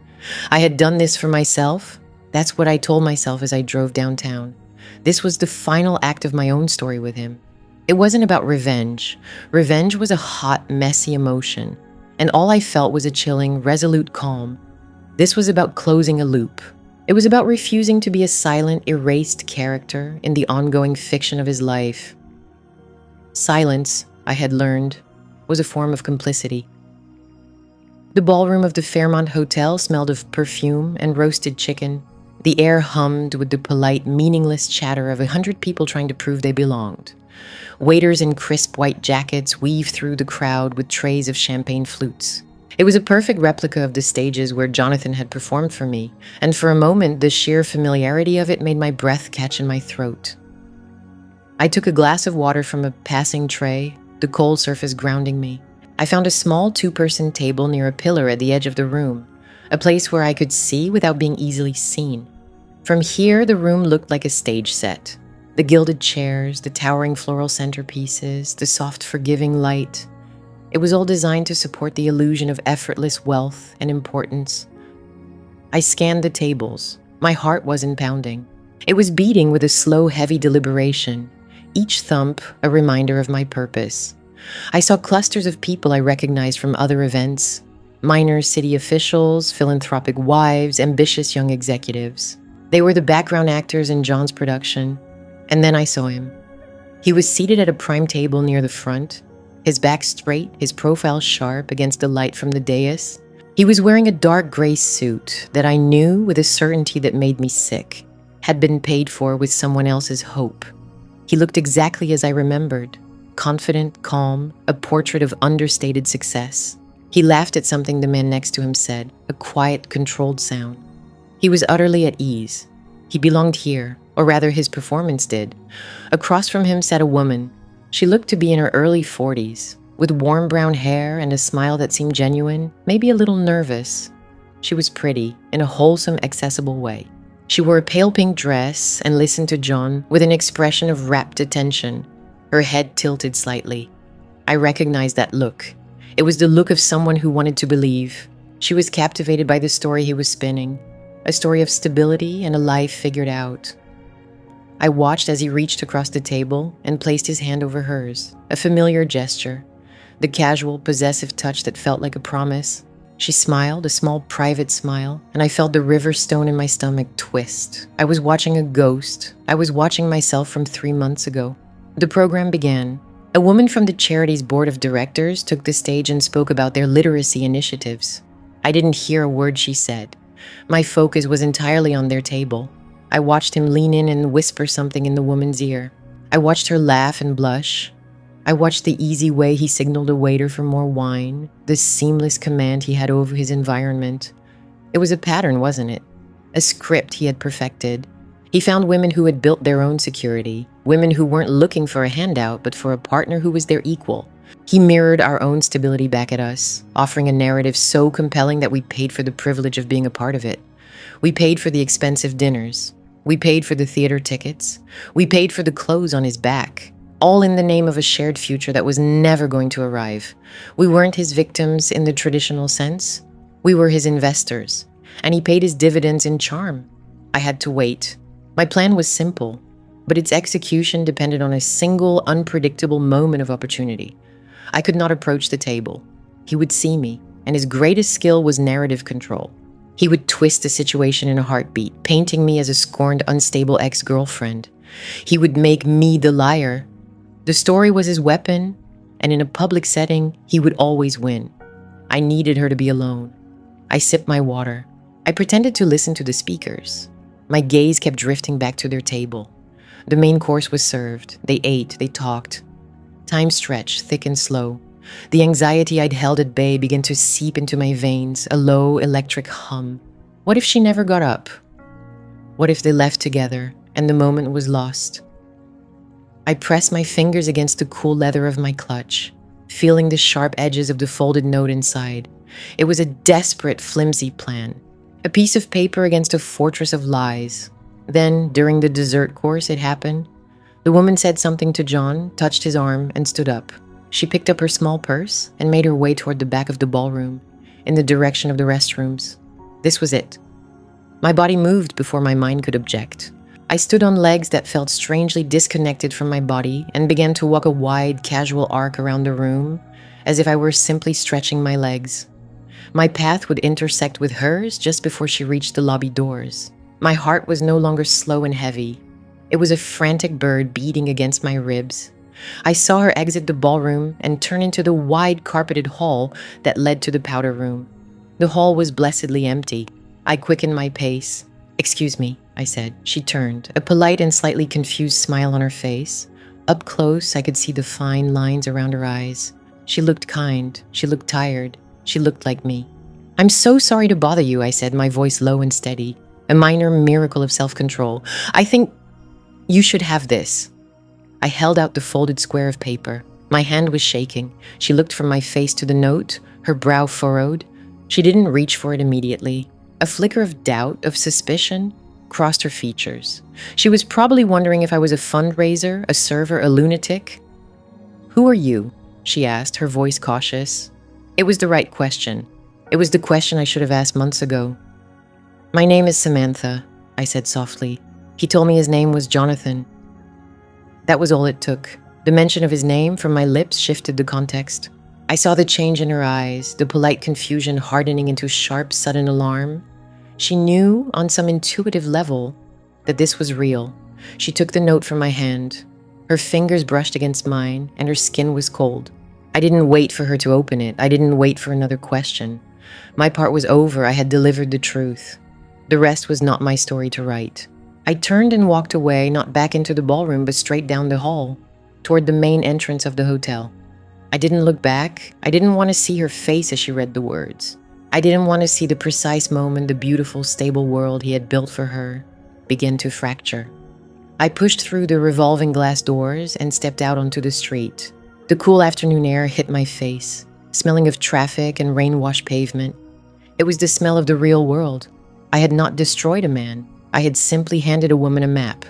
I had done this for myself. That's what I told myself as I drove downtown. This was the final act of my own story with him. It wasn't about revenge. Revenge was a hot, messy emotion, and all I felt was a chilling, resolute calm. This was about closing a loop. It was about refusing to be a silent, erased character in the ongoing fiction of his life. Silence, I had learned, was a form of complicity. The ballroom of the Fairmont Hotel smelled of perfume and roasted chicken. The air hummed with the polite, meaningless chatter of 100 people trying to prove they belonged. Waiters in crisp white jackets weaved through the crowd with trays of champagne flutes. It was a perfect replica of the stages where Jonathan had performed for me, and for a moment the sheer familiarity of it made my breath catch in my throat. I took a glass of water from a passing tray, the cold surface grounding me. I found a small two-person table near a pillar at the edge of the room, a place where I could see without being easily seen. From here, the room looked like a stage set. The gilded chairs, the towering floral centerpieces, the soft, forgiving light. It was all designed to support the illusion of effortless wealth and importance. I scanned the tables. My heart wasn't pounding. It was beating with a slow, heavy deliberation, each thump a reminder of my purpose. I saw clusters of people I recognized from other events: minor city officials, philanthropic wives, ambitious young executives. They were the background actors in John's production. And then I saw him. He was seated at a prime table near the front, his back straight, his profile sharp against the light from the dais. He was wearing a dark gray suit that I knew with a certainty that made me sick had been paid for with someone else's hope. He looked exactly as I remembered, confident, calm, a portrait of understated success. He laughed at something the man next to him said, a quiet, controlled sound. He was utterly at ease. He belonged here, or rather his performance did. Across from him sat a woman. She looked to be in her early 40s, with warm brown hair and a smile that seemed genuine, maybe a little nervous. She was pretty, in a wholesome, accessible way. She wore a pale pink dress and listened to John with an expression of rapt attention, her head tilted slightly. I recognized that look. It was the look of someone who wanted to believe. She was captivated by the story he was spinning, a story of stability and a life figured out. I watched as he reached across the table and placed his hand over hers, a familiar gesture, the casual, possessive touch that felt like a promise. She smiled, a small, private smile, and I felt the river stone in my stomach twist. I was watching a ghost. I was watching myself from 3 months ago. The program began. A woman from the charity's board of directors took the stage and spoke about their literacy initiatives. I didn't hear a word she said. My focus was entirely on their table. I watched him lean in and whisper something in the woman's ear. I watched her laugh and blush. I watched the easy way he signaled a waiter for more wine, the seamless command he had over his environment. It was a pattern, wasn't it? A script he had perfected. He found women who had built their own security, women who weren't looking for a handout, but for a partner who was their equal. He mirrored our own stability back at us, offering a narrative so compelling that we paid for the privilege of being a part of it. We paid for the expensive dinners. We paid for the theater tickets. We paid for the clothes on his back, all in the name of a shared future that was never going to arrive. We weren't his victims in the traditional sense. We were his investors, and he paid his dividends in charm. I had to wait. My plan was simple, but its execution depended on a single, unpredictable moment of opportunity. I could not approach the table. He would see me, and his greatest skill was narrative control. He would twist the situation in a heartbeat, painting me as a scorned, unstable ex-girlfriend. He would make me the liar. The story was his weapon, and in a public setting, he would always win. I needed her to be alone. I sipped my water. I pretended to listen to the speakers. My gaze kept drifting back to their table. The main course was served. They ate, they talked. Time stretched, thick and slow. The anxiety I'd held at bay began to seep into my veins, a low electric hum. What if she never got up? What if they left together and the moment was lost? I pressed my fingers against the cool leather of my clutch, feeling the sharp edges of the folded note inside. It was a desperate, flimsy plan. A piece of paper against a fortress of lies. Then, during the dessert course, it happened. The woman said something to John, touched his arm, and stood up. She picked up her small purse and made her way toward the back of the ballroom, in the direction of the restrooms. This was it. My body moved before my mind could object. I stood on legs that felt strangely disconnected from my body and began to walk a wide, casual arc around the room, as if I were simply stretching my legs. My path would intersect with hers just before she reached the lobby doors. My heart was no longer slow and heavy. It was a frantic bird beating against my ribs. I saw her exit the ballroom and turn into the wide carpeted hall that led to the powder room. The hall was blessedly empty. I quickened my pace. "Excuse me," I said. She turned, a polite and slightly confused smile on her face. Up close, I could see the fine lines around her eyes. She looked kind. She looked tired. She looked like me. "I'm so sorry to bother you," I said, my voice low and steady, a minor miracle of self-control. "I think you should have this." I held out the folded square of paper. My hand was shaking. She looked from my face to the note, her brow furrowed. She didn't reach for it immediately. A flicker of doubt, of suspicion, crossed her features. She was probably wondering if I was a fundraiser, a server, a lunatic. "Who are you?" she asked, her voice cautious. It was the right question. It was the question I should have asked months ago. "My name is Samantha," I said softly. He told me his name was Jonathan. That was all it took. The mention of his name from my lips shifted the context. I saw the change in her eyes, the polite confusion hardening into sharp, sudden alarm. She knew, on some intuitive level, that this was real. She took the note from my hand. Her fingers brushed against mine, and her skin was cold. I didn't wait for her to open it. I didn't wait for another question. My part was over. I had delivered the truth. The rest was not my story to write. I turned and walked away, not back into the ballroom, but straight down the hall, toward the main entrance of the hotel. I didn't look back. I didn't want to see her face as she read the words. I didn't want to see the precise moment the beautiful, stable world he had built for her begin to fracture. I pushed through the revolving glass doors and stepped out onto the street. The cool afternoon air hit my face, smelling of traffic and rain-washed pavement. It was the smell of the real world. I had not destroyed a man. I had simply handed a woman a map.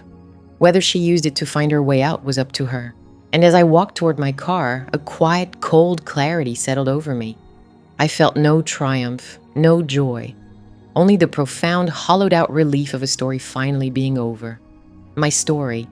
Whether she used it to find her way out was up to her. And as I walked toward my car, a quiet, cold clarity settled over me. I felt no triumph, no joy, only the profound, hollowed-out relief of a story finally being over. My story,